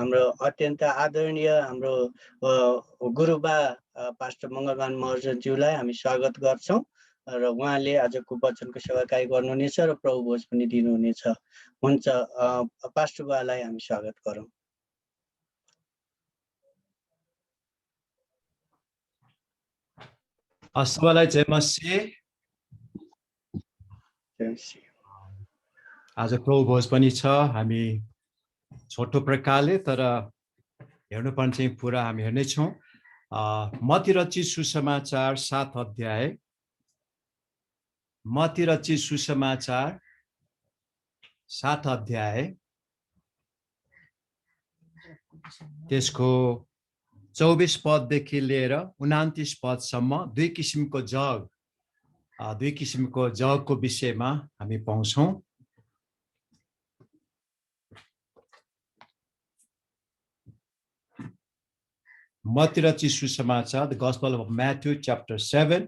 हाम्रो अत्यन्त आदरणीय हाम्रो गुरुबा पास्टर मङ्गलमान महर्जनज्यूलाई हामी स्वागत गर्छौं र उहाँले आजको वचनको सेवाकाई गर्नुहुनेछ र प्रभु भोज पनि दिनुहुनेछ। हुन्छ, पास्टर बालाई हामी स्वागत गरौँ। सबैलाई जय मसीह। आज प्रभु भोज पनि छ। हामी छोटो प्रकारले तर हेर्नुपर्ने चाहिँ पुरा हामी हेर्नेछौँ। मत्ती रचित सुसमाचार 7 अध्याय, मत्ती रचित सुसमाचार 7 अध्याय त्यसको 24 पददेखि लिएर 29 पदसम्म दुई किसिमको जगको विषयमा हामी पाउँछौँ। मत्ती रचित सुसमाचार, the Gospel of Matthew chapter 7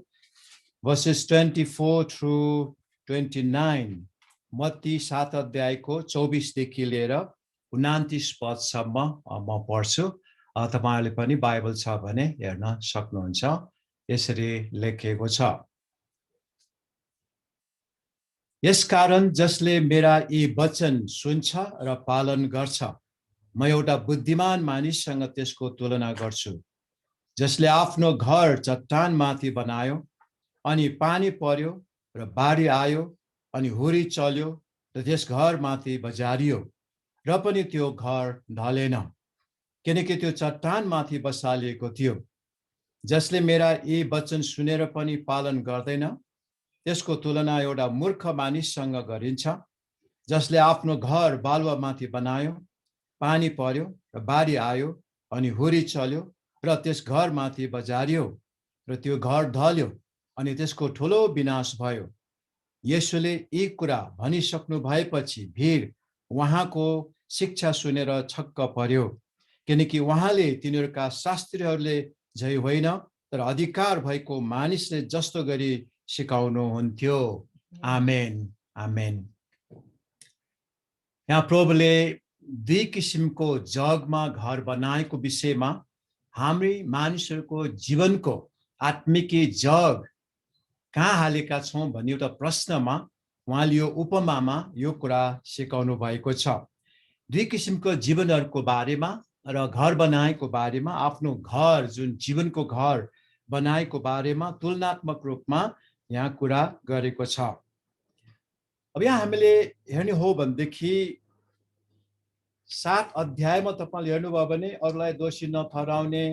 verses 24 through 29। Matthew 7 अध्यायको 24 देखि लिएर 29 पदसम्म म पढ्छु। तपाईहरुले पनि बाइबल छ भने हेर्न सक्नुहुन्छ। यसरी लेखिएको छ, यसकारण जसले मेरा यी वचन सुन्छ र पालन गर्छ, म एउटा बुद्धिमान मानिससँग त्यसको तुलना गर्छु, जसले आफ्नो घर चट्टानमाथि बनायो, अनि पानी पर्यो र बाढी आयो, अनि हुरी चल्यो र त्यस घरमाथि बजारियो, र पनि त्यो घर ढलेन, किनकि त्यो चट्टानमाथि बसालिएको थियो। जसले मेरा यी वचन सुनेर पनि पालन गर्दैन, त्यसको तुलना एउटा मूर्ख मानिससँग गरिन्छ, जसले आफ्नो घर बालुवामाथि बनायो, पानी पर्यो र बाढी आयो, अनि हुरी चल्यो र त्यस घरमाथि बजारियो, र त्यो घर ढल्यो, अनि त्यसको ठुलो विनाश भयो। येशूले यी कुरा भनिसक्नु भएपछि भीड उहाँको शिक्षा सुनेर छक्क पर्यो, किनकि उहाँले तिनीहरूका शास्त्रीहरूले झै होइन तर अधिकार भएको मानिसले जस्तो गरी सिकाउनुहुन्थ्यो। आमेन, आमेन। यहाँ प्रभुले दुई किसिमको जगमा घर बनाएको विषयमा हामी मानिसहरूको जीवनको आत्मिकी जग कहाँ हालेका छौं भन्ने एउटा प्रश्नमा उहाँले यो उपमामा यो कुरा सिकाउनु भएको छ। दुई किसिमको जीवनहरूको बारेमा र घर बनाएको बारेमा, आफ्नो घर जुन जीवनको घर बनाएको बारेमा तुलनात्मक रूपमा यहाँ कुरा गरेको छ। अब यहाँ हामीले हेर्ने हो भनेदेखि 7 अध्यायमा तपाईले हेर्नुभयो भने अरूलाई दोषी नठहराउने,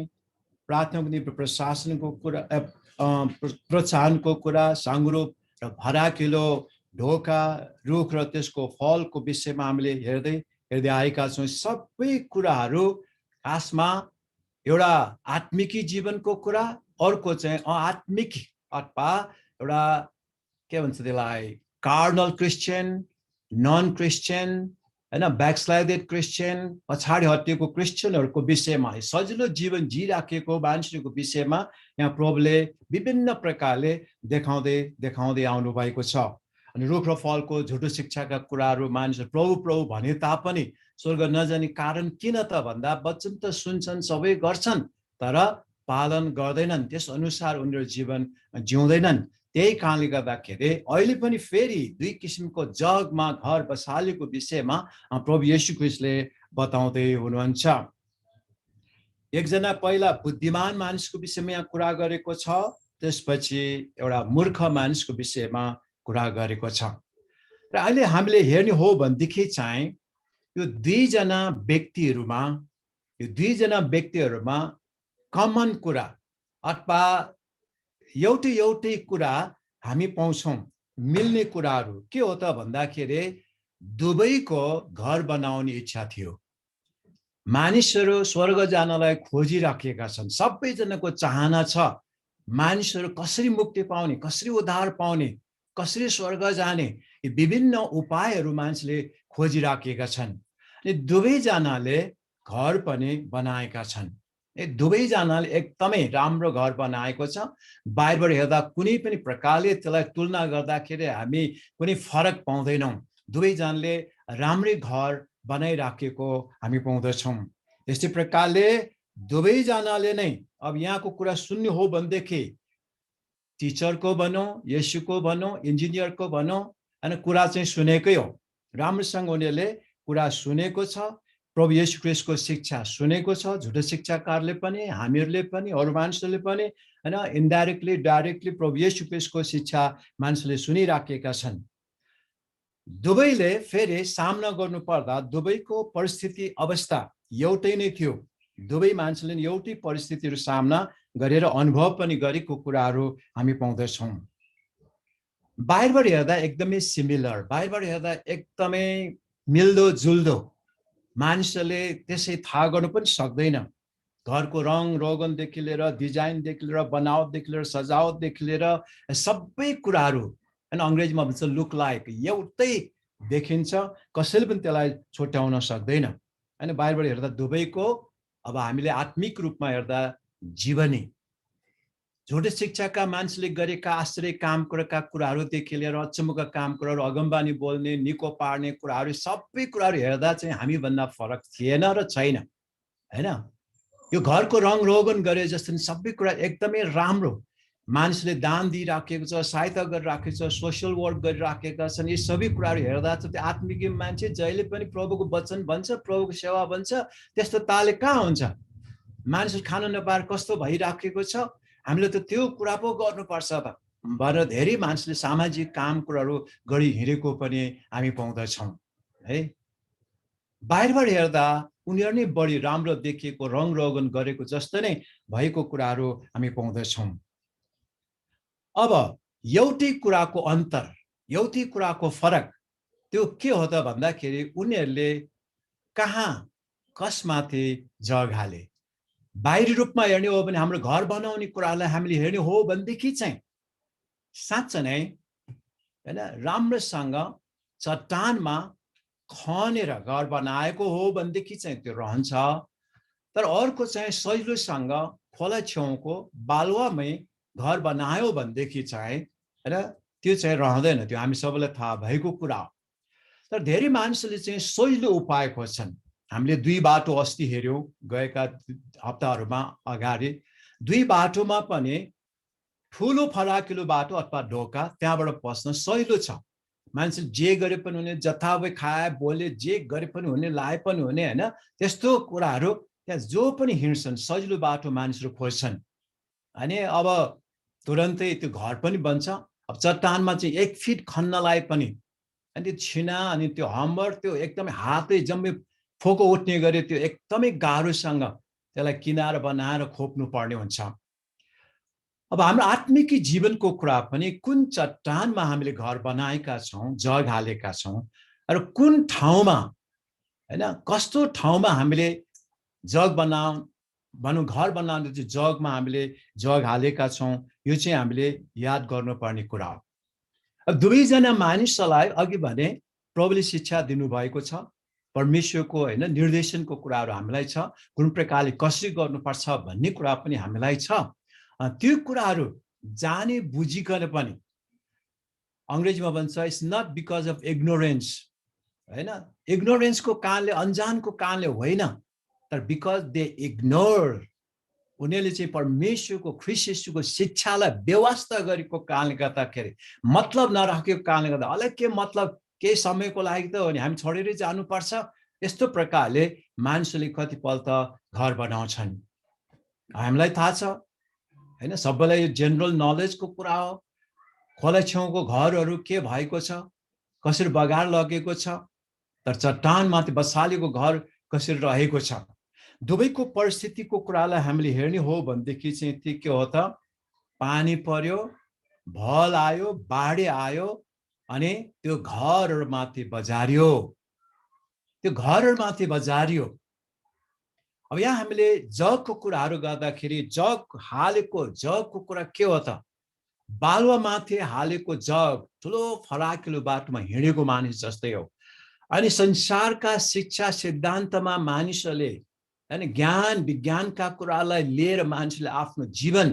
प्रार्थनाको निम्ति प्रशासनको कुरा, प्रोत्साहनको कुरा, साङ्ग्रो र भराकिलो ढोका, रुख र त्यसको फलको विषयमा हामीले हेर्दै आएका छौँ। सबै कुराहरू खासमा एउटा आत्मिकी जीवनको कुरा, अर्को चाहिँ अआत्मिक अथवा एउटा के भन्छ त्यसलाई कार्नल क्रिस्चियन, नन क्रिस्चियन, हैन, ब्याकस्लाइडेड क्रिस्चियन, पछाडि हटेको क्रिस्चियनहरूको विषयमा, सजिलो जीवन जिराखेको मानिसहरूको विषयमा यहाँ प्रभुले विभिन्न प्रकारले देखाउँदै आउनु भएको छ। अनि रुख र फलको झुटो शिक्षाका कुराहरू मानिसहरू प्रभु प्रभु भने तापनि स्वर्ग नजाने कारण किन त भन्दा वचन त सुन्छन्, सबै गर्छन्, तर पालन गर्दैनन्, त्यस अनुसार उनीहरू जीवन जिउँदैनन्। त्यही कारणले गर्दाखेरि अहिले पनि फेरि दुई किसिमको जगमा घर बसालेको विषयमा प्रभु येशू ख्रीष्टले बताउँदै हुनुहुन्छ। एकजना पहिला बुद्धिमान मानिसको विषयमा यहाँ कुरा गरेको छ, त्यसपछि एउटा मूर्ख मानिसको विषयमा कुरा गरेको छ। र अहिले हामीले हेर्ने हो भनेदेखि चाहिँ यो दुईजना व्यक्तिहरूमा कमन कुरा अथवा एउटै कुरा हामी पाउँछौँ। मिल्ने कुराहरू के हो त भन्दाखेरि दुवैको घर बनाउने इच्छा थियो। मानिसहरू स्वर्ग जानलाई खोजिराखेका छन्, सबैजनाको चाहना छ मानिसहरू कसरी मुक्ति पाउने, कसरी उद्धार पाउने, कसरी स्वर्ग जाने, यी विभिन्न उपायहरू मानिसले खोजिराखेका छन्। दुवैजनाले घर पनि बनाएका छन्। दुवैजनाले एकदमै राम्रो घर बनाएको छ। बाहिरबाट हेर्दा कुनै पनि प्रकारले त्यसलाई तुलना गर्दाखेरि हामी कुनै फरक पाउँदैनौँ। दुवैजनाले राम्रै घर बनाइराखेको हामी पाउँदछौँ। त्यस्तै प्रकारले दुवैजनाले नै अब यहाँको कुरा सुन्ने हो भनेदेखि टिचरको भनौँ, येशूको भनौँ, इन्जिनियरको भनौँ, होइन, कुरा चाहिँ सुनेकै हो। राम्रोसँग उनीहरूले कुरा सुनेको छ, प्रभु येशू ख्रीष्टको शिक्षा सुनेको छ। झुटो शिक्षाकारले पनि, हामीहरूले पनि, अरू मानिसहरूले पनि, होइन, इन्डाइरेक्टली डाइरेक्टली प्रभु येशू ख्रीष्टको शिक्षा मानिसले सुनिराखेका छन्। दुवैले फेरि सामना गर्नु पर्दा दुवैको परिस्थिति अवस्था एउटै नै थियो। दुवै मान्छेले एउटै परिस्थितिहरू सामना गरेर अनुभव पनि गरेको कुराहरू हामी पाउँदछौँ। बाहिरबाट हेर्दा एकदमै सिमिलर, बाहिरबाट हेर्दा एकदमै मिल्दो जुल्दो, मानिसहरूले त्यसै थाहा गर्नु पनि सक्दैन। घरको रङ रोगनदेखि लिएर, डिजाइनदेखि लिएर, बनावटदेखि लिएर, सजावटदेखि लिएर सबै कुराहरू, होइन, अङ्ग्रेजीमा भन्छ लुक लाइक, एउटै देखिन्छ, कसैले पनि त्यसलाई छुट्याउन सक्दैन। होइन, बाहिरबाट हेर्दा दुवैको अब हामीले आत्मिक रूपमा हेर्दा जीवनी, झुटो शिक्षाका मान्छेले गरेका आश्चर्य काम कुराहरूदेखि लिएर अचम्मका काम कुराहरू, अगमबानी बोल्ने, निको पार्ने कुराहरू, सबै कुराहरू हेर्दा चाहिँ हामीभन्दा फरक थिएन र छैन। होइन, यो घरको रङ रोगन गरे जस्तो सबै कुरा एकदमै राम्रो, मानिसले दान दिइराखेको छ, सहायता गरिराखेको छ, सोसियल वर्क गरिराखेका छन्। यी सबै कुराहरू हेर्दा चाहिँ त्यो आत्मिक मान्छे जहिले पनि प्रभुको वचन भन्छ, प्रभुको सेवा भन्छ, त्यस्तो ताले कहाँ हुन्छ? मानिसहरू खान नपाएर कस्तो भइराखेको छ, हामीले त त्यो कुरा पो गर्नुपर्छ त भनेर धेरै मानिसले सामाजिक काम कुराहरू गरी हिँडेको पनि हामी पाउँदछौँ। है, बाहिरबाट हेर्दा उनीहरू नै बढी राम्रो देखिएको, रङ रोगन गरेको जस्तो नै भएको कुराहरू हामी पाउँदछौँ। अब एउटै कुराको अन्तर, एउटै कुराको फरक त्यो के हो त भन्दाखेरि उनीहरूले कहाँ कसमाथि जग हाले। बाहिरी रूपमा हेर्ने हो भने हाम्रो घर बनाउने कुरालाई हामीले हेर्ने हो भनेदेखि चाहिँ साँच्चै नै, होइन, राम्रोसँग चट्टानमा खनेर घर बनाएको हो भनेदेखि चाहिँ त्यो रहन्छ। तर अर्को चाहिँ सजिलोसँग खोला छेउको बालुवामै घर बनायो भनेदेखि चाहिँ, होइन, त्यो चाहिँ रहँदैन। त्यो हामी सबैलाई थाहा भएको कुरा हो। तर धेरै मानिसहरूले चाहिँ सजिलो उपाय खोज्छन्। हामीले दुई बाटो अस्ति हेऱ्यौँ गएका हप्ताहरूमा अगाडि। दुई बाटोमा पनि ठुलो फराकिलो बाटो अथवा ढोका, त्यहाँबाट पस्न सजिलो छ। मान्छे जे गरे पनि हुने, जथाभावी खाए बोले, जे गरे पनि हुने, लाए पनि हुने, होइन, त्यस्तो कुराहरू त्यहाँ जो पनि हिँड्छन्, सजिलो बाटो मानिसहरू खोज्छन्। अनि अब तुरन्तै त्यो घर पनि बन्छ। अब चट्टानमा चाहिँ 1 फिट खन्नलाई पनि, अनि त्यो छिना अनि त्यो हम्बर, त्यो एकदमै हातै जम्मै फोको उठ्ने गरी त्यो एकदमै गाह्रोसँग त्यसलाई किनार बनाएर खोप्नु पर्ने हुन्छ। अब हाम्रो आत्मिक जीवनको कुरा पनि कुन चट्टानमा हामीले घर बनाएका छौँ, जग हालेका छौँ, र कुन ठाउँमा, होइन, कस्तो ठाउँमा हामीले जग भनौँ घर बनाउने चाहिँ जगमा हामीले जग हालेका छौँ, यो चाहिँ हामीले याद गर्नुपर्ने कुरा हो। अब दुवैजना मानिसलाई अघि भने प्रभुले शिक्षा दिनुभएको छ, परमेश्वरको, होइन, निर्देशनको कुराहरू हामीलाई छ, कुन प्रकारले कसरी गर्नुपर्छ भन्ने कुरा पनि हामीलाई छ। त्यो कुराहरू जाने बुझिकन पनि, अङ्ग्रेजीमा भन्छ it's not because of ignorance, होइन, इग्नोरेन्सको कारणले, अनजानको कारणले होइन, तर बिकज दे इग्नोर, उनीहरूले चाहिँ परमेश्वरको ख्रीष्ट येशूको शिक्षालाई व्यवस्था गरेको कारणले गर्दाखेरि, मतलब नराखेको कारणले गर्दा, अलग के मतलब, केही समयको लागि त हो नि, हामी छोडेरै जानुपर्छ, यस्तो प्रकारले मानिसले कतिपल्ट घर बनाउँछन्। हामीलाई थाहा छ, होइन, सबैलाई यो जेनरल नलेजको कुरा हो। खोला छेउको घरहरू के भएको छ, कसरी बगाएर लगेको छ, तर चट्टानमाथि बसालेको घर कसरी रहेको छ। दुवैको परिस्थितिको कुरालाई हामीले हेर्ने हो भनेदेखि चाहिँ त्यो के हो त, पानी पर्यो, भल आयो, बाढी आयो, अनि त्यो घरहरूमाथि बजारियो, त्यो घरहरूमाथि बजारियो। अब यहाँ हामीले जगको कुराहरू गर्दाखेरि जग हालेको जगको कुरा के हो त, बालुवामाथि हालेको जग ठुलो फराकिलो बाटोमा हिँडेको मानिस जस्तै हो। अनि संसारका शिक्षा सिद्धान्तमा मानिसहरूले, होइन, ज्ञान विज्ञानका कुरालाई लिएर मान्छेले आफ्नो जीवन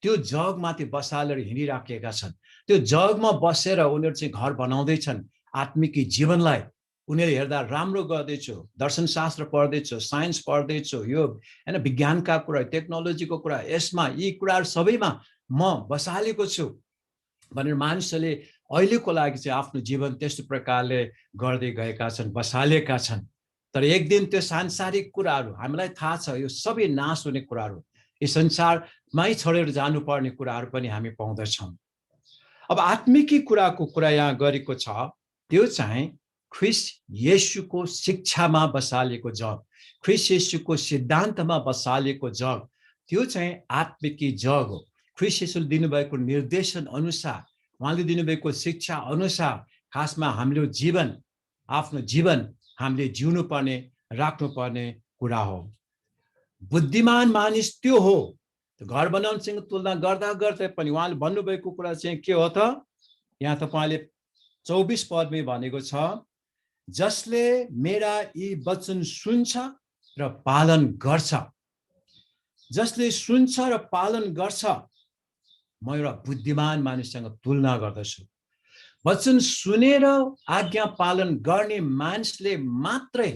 त्यो जगमाथि बसालेर हिँडिराखेका छन्। त्यो जगमा बसेर उनीहरू चाहिँ घर बनाउँदैछन्, आत्मिक जीवनलाई उनीहरूले हेर्दा राम्रो गर्दैछु, दर्शनशास्त्र पढ्दैछु, साइन्स पढ्दैछु, यो हैन विज्ञानका कुरा, टेक्नोलोजीको कुरा, यसमा यी कुराहरू सबैमा म बसालेको छु भनेर मानिसहरूले अहिलेको लागि चाहिँ आफ्नो जीवन त्यस्तो प्रकारले गर्दै गएका छन्, बसालेका छन्। तर एक दिन त्यो सांसारिक कुराहरू हामीलाई थाहा छ, यो सबै नाश हुने कुराहरू, यो संसारमै छोडेर जानुपर्ने कुराहरू पनि हामी पाउँदछौँ। अब आत्मिकी कुराको कुरा यहाँ गरेको छ, त्यो चाहिँ ख्रिस्ट येशूको शिक्षामा बसालेको जग, ख्रिस्ट येशूको सिद्धान्तमा बसालेको जग, त्यो चाहिँ आत्मिकी जग हो। ख्रिस्ट येशूले दिनुभएको निर्देशन अनुसार, उहाँले दिनुभएको शिक्षा अनुसार खासमा हाम्रो जीवन, आफ्नो जीवन हामीले जिउनु पर्ने, राख्नुपर्ने कुरा हो। बुद्धिमान मानिस त्यो हो। घर बनाउनसँग तुलना गर्दा गर्दै पनि उहाँले भन्नुभएको कुरा चाहिँ के हो त? यहाँ तपाईले 24 पदमै भनेको छ, जसले मेरा यी वचन सुन्छ र पालन गर्छ, जसले सुन्छ र पालन गर्छ, म एउटा बुद्धिमान मानिससँग तुलना गर्दछु। वचन सुनेर आज्ञा पालन गर्ने मानिसले मात्रै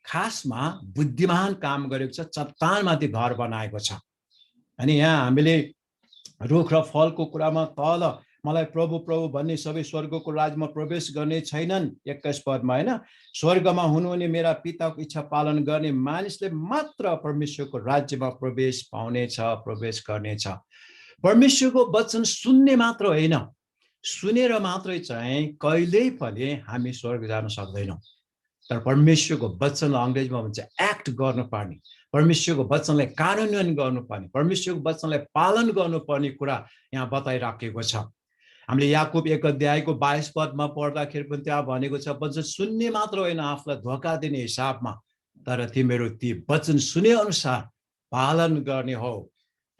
खासमा बुद्धिमान काम गरेको छ, चट्टानमाथि घर बनाएको छ। अनि यहाँ हामीले रुख र फलको कुरामा तल मलाई प्रभु प्रभु भन्ने सबै स्वर्गको राज्यमा प्रवेश गर्ने छैनन्, 21 पदमा हैन, स्वर्गमा हुनुहुने मेरा पिताको इच्छा पालन गर्ने मानिसले मात्र परमेश्वरको राज्यमा प्रवेश पाउनेछ, प्रवेश गर्नेछ। परमेश्वरको वचन सुन्ने मात्र होइन, सुनेर मात्रै चाहिँ कहिल्यै पनि हामी स्वर्ग जान सक्दैनौँ। तर परमेश्वरको वचन अंग्रेजीमा भन्छ एक्ट गर्नुपर्ने, परमेश्वरको वचनलाई कार्यान्वयन गर्नुपर्ने, परमेश्वरको वचनलाई पालन गर्नुपर्ने कुरा यहाँ बताइराखेको छ। हामीले याकुब 1 अध्यायको 22 पदमा पढ्दाखेरि पनि त्यहाँ भनेको छ, वचन सुन्ने मात्र होइन आफूलाई धोका दिने हिसाबमा, तर तिमीहरू ती वचन सुने अनुसार पालन गर्ने हो,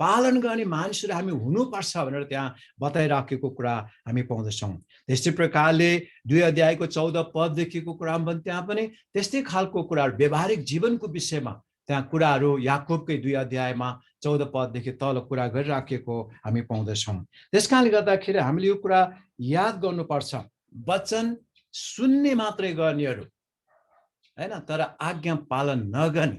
पालन गर्ने मानिसहरू हामी हुनुपर्छ भनेर त्यहाँ बताइराखेको कुरा हामी पाउँदछौँ। त्यस्तै प्रकारले 2 अध्यायको 14 पददेखिको कुरामा पनि त्यहाँ पनि त्यस्तै खालको कुराहरू, व्यवहारिक जीवनको विषयमा त्यहाँ कुराहरू याकुबकै 2 अध्यायमा 14 पददेखि तल कुरा गरिराखेको हामी पाउँदछौँ। त्यसकारणले गर्दाखेरि हामीले यो कुरा याद गर्नुपर्छ, वचन सुन्ने मात्रै गर्नेहरू हैन, तर आज्ञा पालन नगर्ने,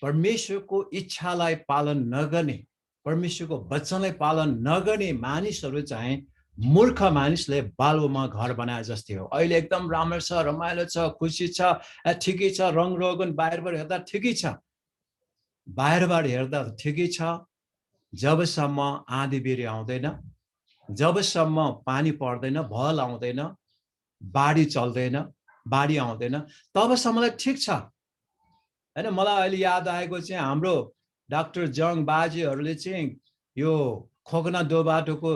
परमेश्वरको इच्छालाई पालन नगर्ने, परमेश्वरको वचनलाई पालन नगर्ने मानिसहरू चाहिँ मूर्ख मानिसले बालुवामा घर बनाए जस्तै हो। अहिले एकदम राम्रो छ, रमाइलो छ, खुसी छ, ठिकै छ, रङ रोगन बाहिरबाट हेर्दा ठिकै छ, बाहिरबाट हेर्दा ठिकै छ, जबसम्म आँधी बेरी आउँदैन, जबसम्म पानी पर्दैन, भल आउँदैन, बाढी चल्दैन, बाढी आउँदैन, तबसम्मलाई ठिक छ हैन। मलाई अहिले याद आएको चाहिँ हाम्रो डाक्टर जङ बाजेहरूले चाहिँ यो खोकना दोबाटोको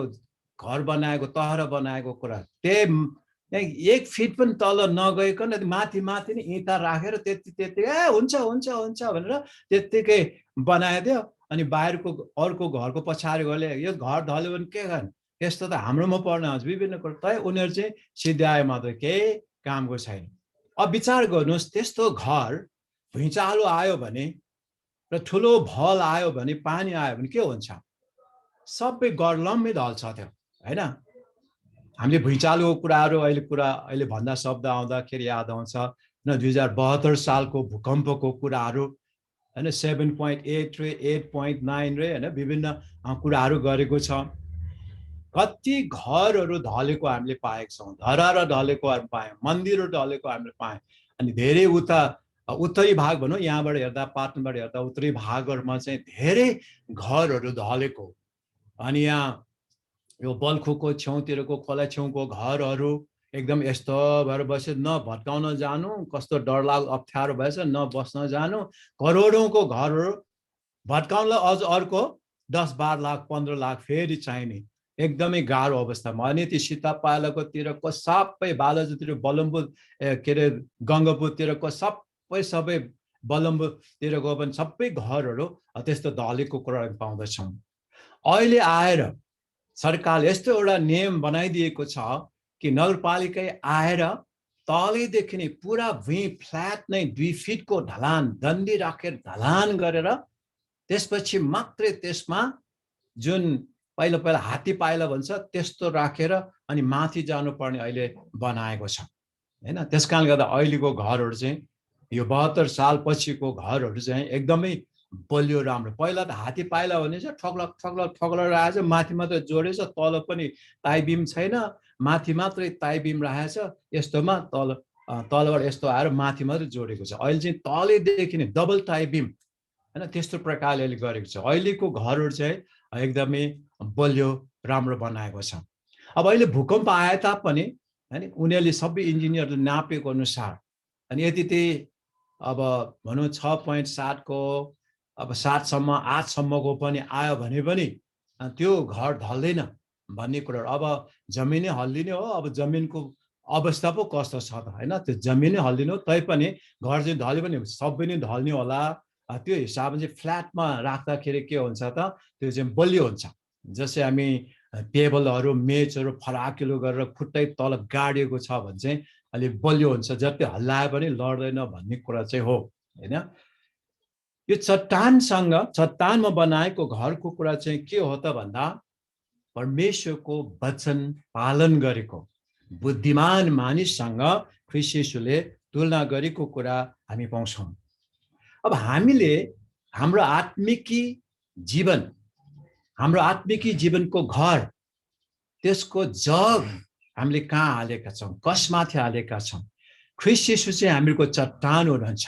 घर बनाएको, तहरा बनाएको कुरा, त्यही 1 फिट पनि तल नगइकन माथि माथि नै इँटा राखेर त्यति हुन्छ हुन्छ हुन्छ भनेर त्यतिकै बनाइदियो। अनि बाहिरको अर्को घरको पछाडि गले यो घर ढल्यो भने के गर्ने, यस्तो त हाम्रोमा पर्न आउँछ विभिन्न कुरा, तै उनीहरू चाहिँ सिध्याए मात्रै, केही कामको छैन। अब विचार गर्नुहोस्, त्यस्तो घर भुइँचालो आयो भने र ठुलो भल आयो भने, पानी आयो भने के हुन्छ? सबै गर्लम्मै ढल्छ त्यो हैन। हामीले भुइँचालोको कुराहरू अहिले भन्दा शब्द आउँदाखेरि याद आउँछ न, 2072 सालको भूकम्पको कुराहरू हैन, 7.8 रे 8.9 रे हैन, विभिन्न कुराहरू गरेको छ। कति घरहरू ढलेको हामीले पाएका छौँ, धरारा ढलेको हामी पायौँ, मन्दिरहरू ढलेको हामीले पायौँ। अनि धेरै उता उत्तरी भाग भनौँ, यहाँबाट हेर्दा पाटनबाट हेर्दा उत्तरी भागहरूमा चाहिँ धेरै घरहरू ढलेको। अनि यहाँ यो बल्खुको छेउतिरको खोला छेउको घरहरू एकदम यस्तो भएर बस्यो, न भत्काउन जानु, कस्तो डरलाग्दो अप्ठ्यारो भएछ, न बस्न जानु। करोडौँको घरहरू भत्काउनलाई अझ अर्को 10-12 लाख 15 लाख फेरि चाहिने, एकदमै गाह्रो अवस्थामा। अनि ती सीतापालाको तिरको सबै बालाजुतिर, बलम्बु के अरे गङ्गापुरतिरको सबै बलम्बुतिरको पनि सबै घरहरू त्यस्तो ढलेको कुरा पाउँदछौँ। अहिले आएर सरकारले यस्तो एउटा नियम बनाइदिएको छ कि नगरपालिका आएर तलैदेखि नै पुरा भुइँ फ्ल्याट नै 2 फिटको ढलान, दण्डी राखेर ढलान गरेर त्यसपछि मात्रै त्यसमा जुन पहिला हात्ती पाइला भन्छ त्यस्तो राखेर अनि माथि जानुपर्ने अहिले बनाएको छ। हैन। त्यसकारणले गर्दा अहिलेको घरहरू चाहिँ यो 72 साल पछिको घरहरू चाहिँ एकदमै बलियो राम्रो। पहिला त हात्ती पाइला भने चाहिँ ठक्लक ठक्लक ठक्लक राखेछ, माथि मात्रै जोडेछ, तल पनि ताई बिम छैन, माथि मात्रै ताई बिम राखेछ, यस्तोमा तलबाट यस्तो आएर माथि मात्रै जोडेको छ। अहिले चाहिँ तलैदेखि नै डबल ताई बिम हैन, त्यस्तो प्रकारले अहिले गरेको छ। अहिलेको घरहरू चाहिँ एकदमै बलियो राम्रो बनाएको छ। अब अहिले भूकम्प आए तापनि हैन उनीहरूले सबै इन्जिनियरले नापेको अनुसार अनि यति त्यही अब भनौँ 6.7 को अब 7 सम्म 8 सम्मको पनि आयो भने पनि त्यो घर ढल्दैन भन्ने कुरा। अब जमिनै हल्लिने हो, अब जमिनको अवस्था पो कस्तो छ त हैन, त्यो जमिनै हल्लिने हो तैपनि घर चाहिँ ढल्यो भने सबै नै ढल्ने होला। त्यो हिसाबले चाहिँ फ्ल्याटमा राख्दाखेरि के हुन्छ त त्यो चाहिँ बलियो हुन्छ। जस्तै हामी टेबलहरू मेचहरू फराकिलो गरेर खुट्टै तल गाडिएको छ भने चाहिँ अलि बलियो हुन्छ, जति हल्लाए पनि लड्दैन भन्ने कुरा चाहिँ हो हैन। यो चट्टानसँग चट्टानमा बनाएको घरको कुरा चाहिँ के हो त भन्दा परमेश्वरको वचन पालन गरेको बुद्धिमान मानिससँग ख्रीष्ट येशूले तुलना गरेको कुरा हामी पाउँछौँ। अब हामीले हाम्रो आत्मिकी जीवनको घर त्यसको जग हामीले कहाँ हालेका छौँ, कसमाथि हालेका छौँ? ख्रीष्ट येशू चाहिँ हामीको चट्टान हुनुहुन्छ।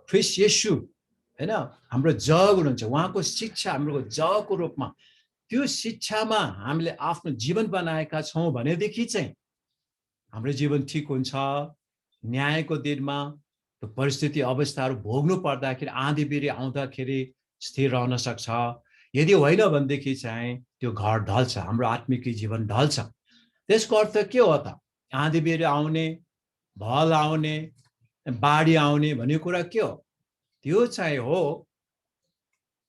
ख्रीष्ट येशू हैन हाम्रो जग हुनुहुन्छ। उहाँको शिक्षा हाम्रो जगको रूपमा, त्यो शिक्षामा हामीले आफ्नो जीवन बनाएका छौँ भनेदेखि चाहिँ हाम्रो जीवन ठिक हुन्छ। न्यायको दिनमा त्यो परिस्थिति अवस्थाहरू भोग्नु पर्दाखेरि आँधी बेह्री आउँदाखेरि स्थिर रहन सक्छ। यदि होइन भनेदेखि चाहिँ त्यो घर ढल्छ, हाम्रो आत्मिक जीवन ढल्छ। त्यसको अर्थ के हो त? आँधी बेह्री आउने, भल आउने, बाढी आउने भन्ने कुरा के हो? त्यो चाहिँ हो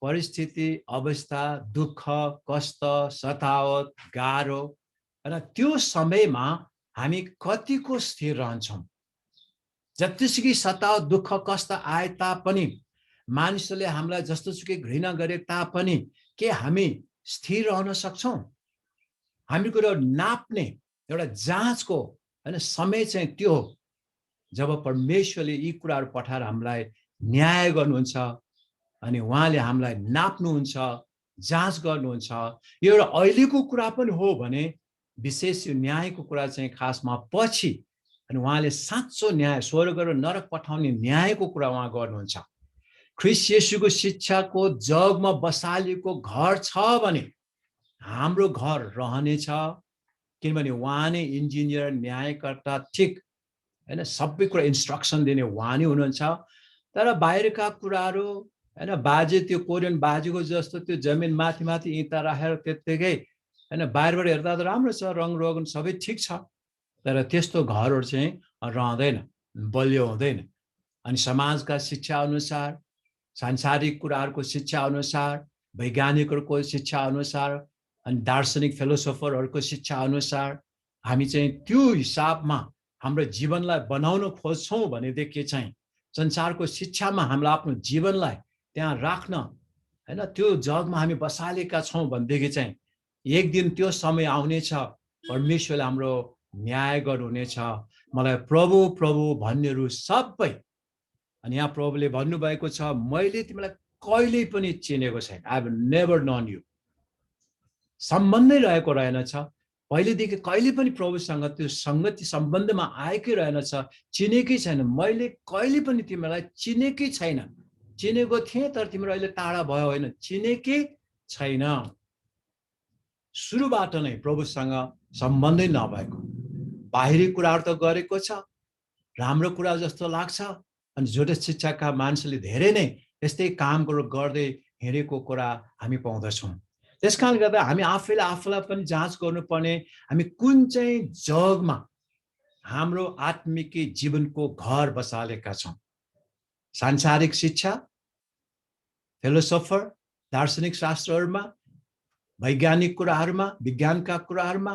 परिस्थिति अवस्था, दुःख कष्ट सतावत गाह्रो र त्यो समयमा हामी कतिको स्थिर रहन्छौँ। जतिसुकै सतावत दुःख कष्ट आए तापनि, मानिसहरूले हामीलाई जस्तोसुकै घृणा गरे तापनि के हामी स्थिर रहन सक्छौँ? हामी कुरा नाप्ने एउटा जाँचको हैन समय चाहिँ त्यो हो जब परमेश्वरले यी कुराहरू पठाएर हामीलाई न्याय गर्नुहुन्छ अनि उहाँले हामीलाई नाप्नुहुन्छ, जाँच गर्नुहुन्छ। यो एउटा अहिलेको कुरा पनि हो भने विशेष यो न्यायको कुरा चाहिँ खासमा पछि अनि उहाँले साँचो न्याय स्वर्ग र नरक पठाउने न्यायको कुरा उहाँ गर्नुहुन्छ। ख्रीष्ट येशूको शिक्षाको जगमा बसालिएको घर छ भने हाम्रो घर रहनेछ, किनभने उहाँ नै इन्जिनियर न्यायकर्ता ठिक हैन, सबै कुरा इन्स्ट्रक्सन दिने उहाँ नै हुनुहुन्छ। तर बाहिरका कुराहरू हैन बाजे त्यो कोरियन बाजेको जस्तो त्यो जमिन माथि माथि इँटा राखेर त्यत्तिकै हैन बाहिरबाट हेर्दा त राम्रो छ, रङ रोगन सबै ठिक छ, तर त्यस्तो घरहरू चाहिँ रहँदैन, बलियो हुँदैन। अनि समाजका शिक्षा अनुसार, सांसारिक कुराहरूको शिक्षा अनुसार, वैज्ञानिकहरूको शिक्षा अनुसार अनि दार्शनिक फिलोसोफरहरूको शिक्षा अनुसार हामी चाहिँ त्यो हिसाबमा हाम्रो जीवनलाई बनाउन खोज्छौँ भनेदेखि चाहिँ संसारको शिक्षामा हाम्रो आफ्नो जीवनलाई त्यहाँ राख्न हैन त्यो जगमा हामी बसालेका छौँ भनेदेखि चाहिँ एक दिन त्यो समय आउनेछ परमेश्वरले हाम्रो न्याय गर्नुहुनेछ। मलाई प्रभु प्रभु भन्नेहरू सबै अनि यहाँ प्रभुले भन्नुभएको छ मैले तिमीलाई कहिल्यै पनि चिनेको छैन, I have never known you. सम्बन्धै रहेको रहेनछ, पहिलेदेखि कहिले पनि प्रभुसँग त्यो संगति सम्बन्धमा आएकै रहेनछ, चिनेकै छैन। मैले कहिले पनि तिमीलाई चिनेकै छैन, चिनेको थिएँ तर तिम्रो अहिले टाढा भयो होइन, चिनेकै छैन। सुरुबाट नै प्रभुसँग सम्बन्धै नभएको बाहिरी कुराहरू त गरेको छ, राम्रो कुरा जस्तो लाग्छ, अनि झुटे शिक्षाका मान्छेले धेरै नै यस्तै कामहरू गर्दै हिँडेको कुरा हामी पाउँदछौँ। त्यस कारणले गर्दा हामी आफैले आफूलाई पनि जाँच गर्नुपर्ने, हामी कुन चाहिँ जगमा हाम्रो आत्मिक जीवनको घर बसालेका छौँ। सांसारिक शिक्षा, फिलोसोफर, दार्शनिक शास्त्रहरूमा, वैज्ञानिक कुराहरूमा, विज्ञानका कुराहरूमा,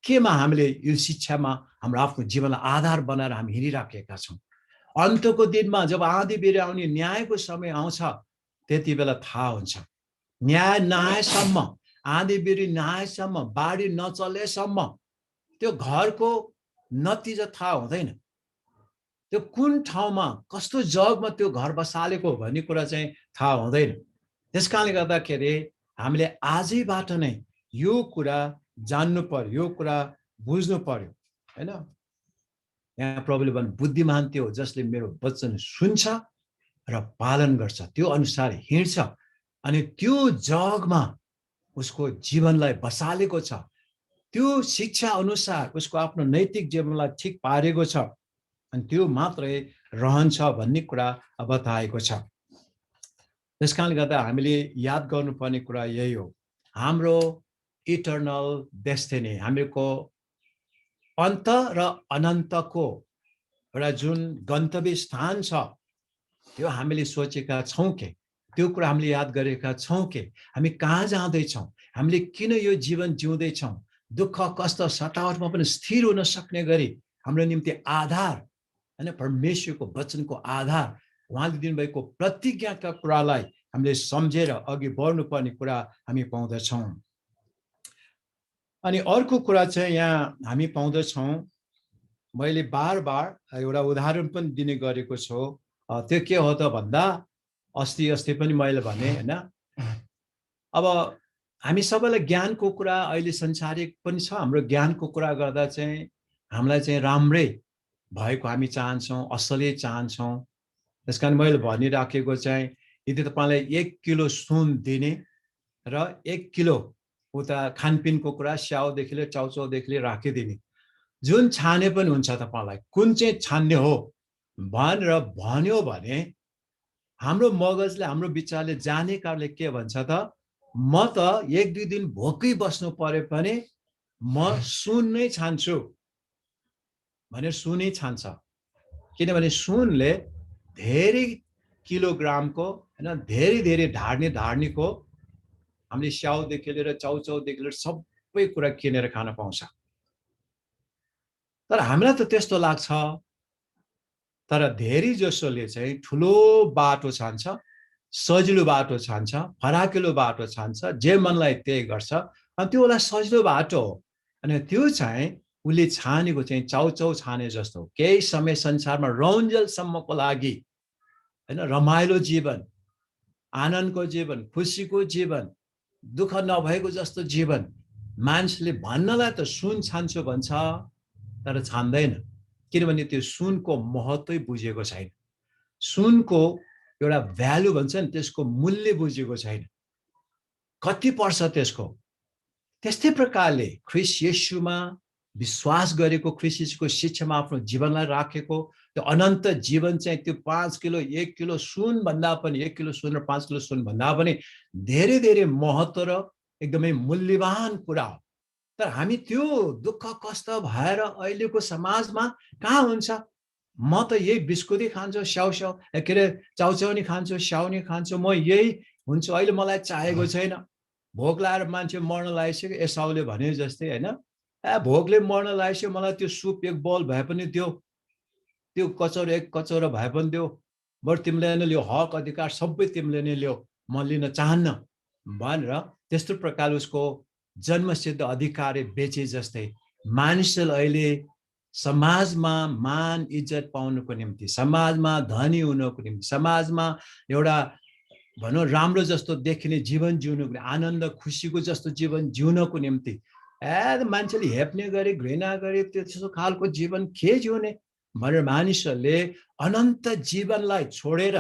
केमा हामीले यो शिक्षामा हाम्रो आफ्नो जीवनलाई आधार बनाएर हामी हिँडिराखेका छौँ। अन्तको दिनमा जब आँधी बेह्री आउने न्यायको समय आउँछ त्यति बेला थाहा हुन्छ। न्याय नआएसम्म, आँधी बेह्री नआएसम्म, बाढी नचलेसम्म त्यो घरको नतिजा थाहा हुँदैन। त्यो कुन ठाउँमा कस्तो जगमा त्यो घर बसालेको भन्ने कुरा चाहिँ थाहा हुँदैन। त्यसकारणले गर्दाखेरि हामीले आजैबाट नै यो कुरा जान्नु पर्यो, यो कुरा बुझ्नु पर्यो हैन। यहाँ प्रभुले भन्नु बुद्धिमान त्यो जसले मेरो वचन सुन्छ र पालन गर्छ, त्यो अनुसार हिँड्छ अनि त्यो जगमा उसको जीवनलाई बसालेको छ, त्यो शिक्षा अनुसार उसको आफ्नो नैतिक जीवनलाई ठिक पारेको छ अनि त्यो मात्रै रहन्छ भन्ने कुरा बताएको छ। त्यसकारणले गर्दा हामीले याद गर्नुपर्ने कुरा यही हो, हाम्रो इटर्नल डेस्टिनी, हामीको अन्त र अनन्तको एउटा जुन गन्तव्य स्थान छ त्यो हामीले सोचेका छौँ के, त्यो कुरा हामीले याद गरेका छौँ के, हामी कहाँ जाँदैछौँ, हामीले किन यो जीवन जिउँदैछौँ, दुःख कष्ट सतावटमा पनि स्थिर हुन सक्ने गरी हाम्रो निम्ति आधार हैन परमेश्वरको वचनको आधार, उहाँले दिनुभएको प्रतिज्ञाका कुरालाई हामीले सम्झेर अघि बढ्नुपर्ने कुरा हामी पाउँदछौँ। अनि अर्को कुरा चाहिँ यहाँ हामी पाउँदछौँ, मैले बार बार एउटा उदाहरण पनि दिने गरेको छु, त्यो के हो त भन्दा अस्ति पनि मैले भने हैन, अब हामी सबैलाई ज्ञानको कुरा अहिले संसारिक पनि छ, हाम्रो ज्ञानको कुरा गर्दा चाहिँ हामीलाई चाहिँ राम्रै भएको हामी चाहन्छौँ, असलै चाहन्छौँ। त्यसकारण मैले भनिराखेको चाहिँ यदि तपाईँलाई 1 किलो सुन दिने र 1 किलो उता खानपिनको कुरा स्याउदेखि लिएर चाउचाउदेखि लिएर राखिदिने, जुन छाने पनि हुन्छ तपाईँलाई कुन चाहिँ छान्ने हो भनेर भन्यो भने हाम्रो मगजले हाम्रो विचारले जाने कारणले के भन्छ त, म त 1-2 दिन भोकै बस्नु पर्यो पनि म सुन नै छान्छु भनेर सुनै छान्छ। किनभने सुनले धेरै किलोग्रामको हैन धेरै ढाड्नेको हामीले स्याउदेखि लिएर चाउचाउदेखि लिएर सबै कुरा किनेर खान पाउँछ। तर हामीलाई त त्यस्तो लाग्छ, तर धेरै जसोले चाहिँ ठुलो बाटो छान्छ, सजिलो बाटो छान्छ, फराकिलो बाटो छान्छ, जे मनलाई त्यही गर्छ अनि त्यो होला सजिलो बाटो हो। अनि त्यो चाहिँ उसले छानेको चाहिँ चाउचाउ छाने जस्तो केही समय संसारमा रौन्जेलसम्मको लागि हैन रमाइलो जीवन, आनन्दको जीवन, खुसीको जीवन, दुःख नभएको जस्तो जीवन मान्छेले भन्नलाई त सुन छान्छु भन्छ तर छान्दैन, किनभने त्यो सुनको महत्त्वै बुझेको छैन, सुनको एउटा भ्यालु भन्छ नि त्यसको मूल्य बुझेको छैन, कति पर्छ त्यसको। त्यस्तै प्रकारले ख्रीष्ट येशूमा विश्वास गरेको, ख्रीष्ट येशूको शिक्षामा आफ्नो जीवनलाई राखेको त्यो अनन्त जीवन चाहिँ त्यो 5 किलो 1 किलो सुन भन्दा पनि 1 किलो सुन र 5 किलो सुन भन्दा पनि धेरै महत्त्व र एकदमै मूल्यवान कुरा हो। तर हामी त्यो दुःख कष्ट भएर अहिलेको समाजमा कहाँ हुन्छ, म त यही बिस्कुटै खान्छु, के अरे चाउचाउ नि खान्छु, स्याउ नि खान्छु, म यही हुन्छु, अहिले मलाई चाहिएको छैन। भोक लागेर मान्छे मर्न लागिसक्यो, एसाउले भने जस्तै हैन, भोकले मर्न लागिसक्यो, मलाई त्यो सुप 1 बोल भए पनि देऊ, त्यो कचौरा 1 कचौरा भए पनि देऊ, बरु तिमीले नै लियो, हक अधिकार सबै तिमीले नै लियो, म लिन चाहन्न भनेर त्यस्तो प्रकारले उसको जन्मसिद्ध अधिकार बेचे जस्तै मानिसले अहिले समाजमा मान इज्जत पाउनको निम्ति, समाजमा धनी हुनको निम्ति, समाजमा एउटा भनौँ राम्रो जस्तो देखिने जीवन जिउनको, आनन्द खुसीको जस्तो जीवन जिउनको निम्ति मान्छेले हेप्ने गरे, घृणा गरे, त्यस्तो खालको जीवन के जिउने भनेर मानिसहरूले अनन्त जीवनलाई छोडेर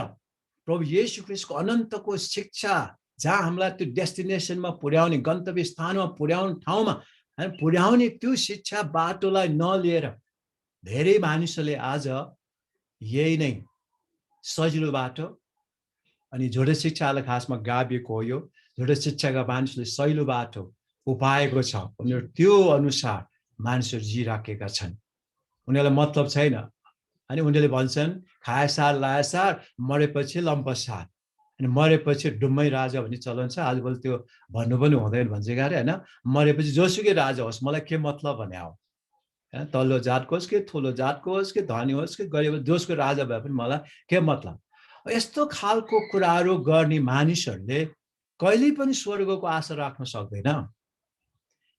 प्रभु येशू ख्रीष्टको अनन्तको शिक्षा जहाँ हामीलाई त्यो डेस्टिनेसनमा पुर्याउने, गन्तव्य स्थानमा पुर्याउने ठाउँमा पुर्याउने त्यो शिक्षा बाटोलाई नलिएर धेरै मानिसहरूले आज यही नै सजिलो बाटो अनि झुटो शिक्षालाई खासमा गाभिएको हो। यो झुटो शिक्षाका मानिसले सजिलो बाटो उपाएको छ, उनीहरू त्यो अनुसार मानिसहरू जिराखेका छन्, उनीहरूलाई मतलब छैन। अनि उनीहरूले भन्छन् खाएसार लाएसार मरेपछि लम्पसार, अनि मरेपछि डुम्मै राजा भन्ने चलन छ। आजकल त्यो भन्नु पनि हुँदैन भन्छ गरे हैन, मरेपछि जोसुकै राजा होस् मलाई के मतलब भने हो, तल्लो जातको होस् कि ठुलो जातको होस् कि धनी होस् कि गरिब जोसको राजा भए पनि मलाई के मतलब। यस्तो खालको कुराहरू गर्ने मानिसहरूले कहिल्यै पनि स्वर्गको आशा राख्न सक्दैन।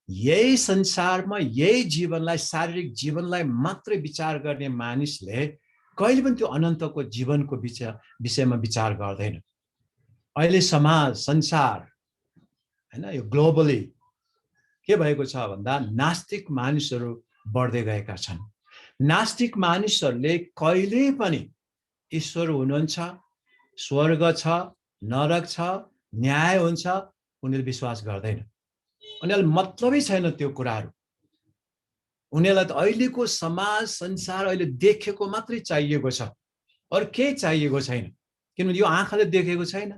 यही संसारमा यही जीवनलाई, शारीरिक जीवनलाई मात्रै विचार गर्ने मानिसले कहिले पनि त्यो अनन्तको जीवनको विषयमा विचार गर्दैन। अहिले समाज, संसार हैन, यो ग्लोबली के भएको छ भन्दा नास्तिक मानिसहरू बढ्दै गएका छन्। नास्तिक मानिसहरूले कहिले पनि ईश्वर हुनुहुन्छ, स्वर्ग छ, नरक छ, न्याय हुन्छ, उनीहरूले विश्वास गर्दैन। उनीहरूलाई मतलबै छैन त्यो कुराहरू। उनीहरूलाई त अहिलेको समाज, संसार अहिले देखेको मात्रै चाहिएको छ, अरू केही चाहिएको छैन। किनभने यो आँखाले देखेको छैन।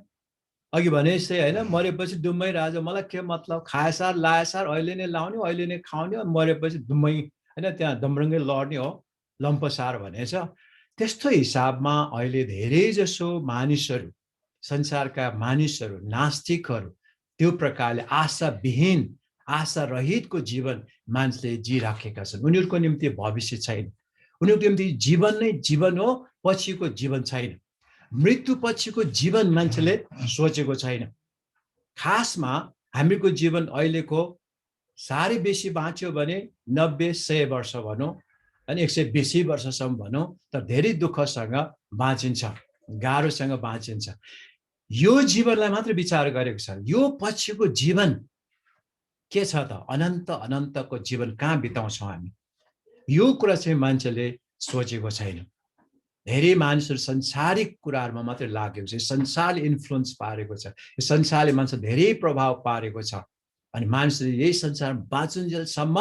अघि भने जस्तै होइन, मरेपछि दुम्मै राजा, मलाई के मतलब, खाएसार लाएसार अहिले नै लाउने, अहिले नै खाउने, मरेपछि दुम्मै होइन त्यहाँ दमरङ्गै लड्ने हो, लम्पसार भनेछ। त्यस्तो हिसाबमा अहिले धेरै जसो मानिसहरू, संसारका मानिसहरू, नास्तिकहरू त्यो प्रकारले आशाविहीन, आशा रहितको जीवन मान्छेले जिराखेका छन्। उनीहरूको निम्ति भविष्य छैन। उनीहरूको निम्ति जीवन नै जीवन हो, पछिको जीवन छैन। मृत्यु पछिको जीवन मान्छेले सोचेको छैन। खासमा हामीको जीवन अहिलेको साह्रै बेसी बाँच्यो भने 90-100 वर्ष भनौँ, अनि 120 वर्षसम्म भनौँ, तर धेरै दुःखसँग बाँचिन्छ, गाह्रोसँग बाँचिन्छ। यो जीवनलाई मात्र विचार गरेको छ। यो पछिको जीवन के छ त? अनन्तको जीवन कहाँ बिताउँछौँ हामी? यो कुरा चाहिँ मान्छेले सोचेको छैन। धेरै मानिसहरू संसारिक कुराहरूमा मात्रै लागेको छ। संसारले इन्फ्लुएन्स पारेको छ। यो संसारले मान्छे धेरै प्रभाव पारेको छ। अनि मानिसले यही संसारमा बाँचुन्जेलसम्म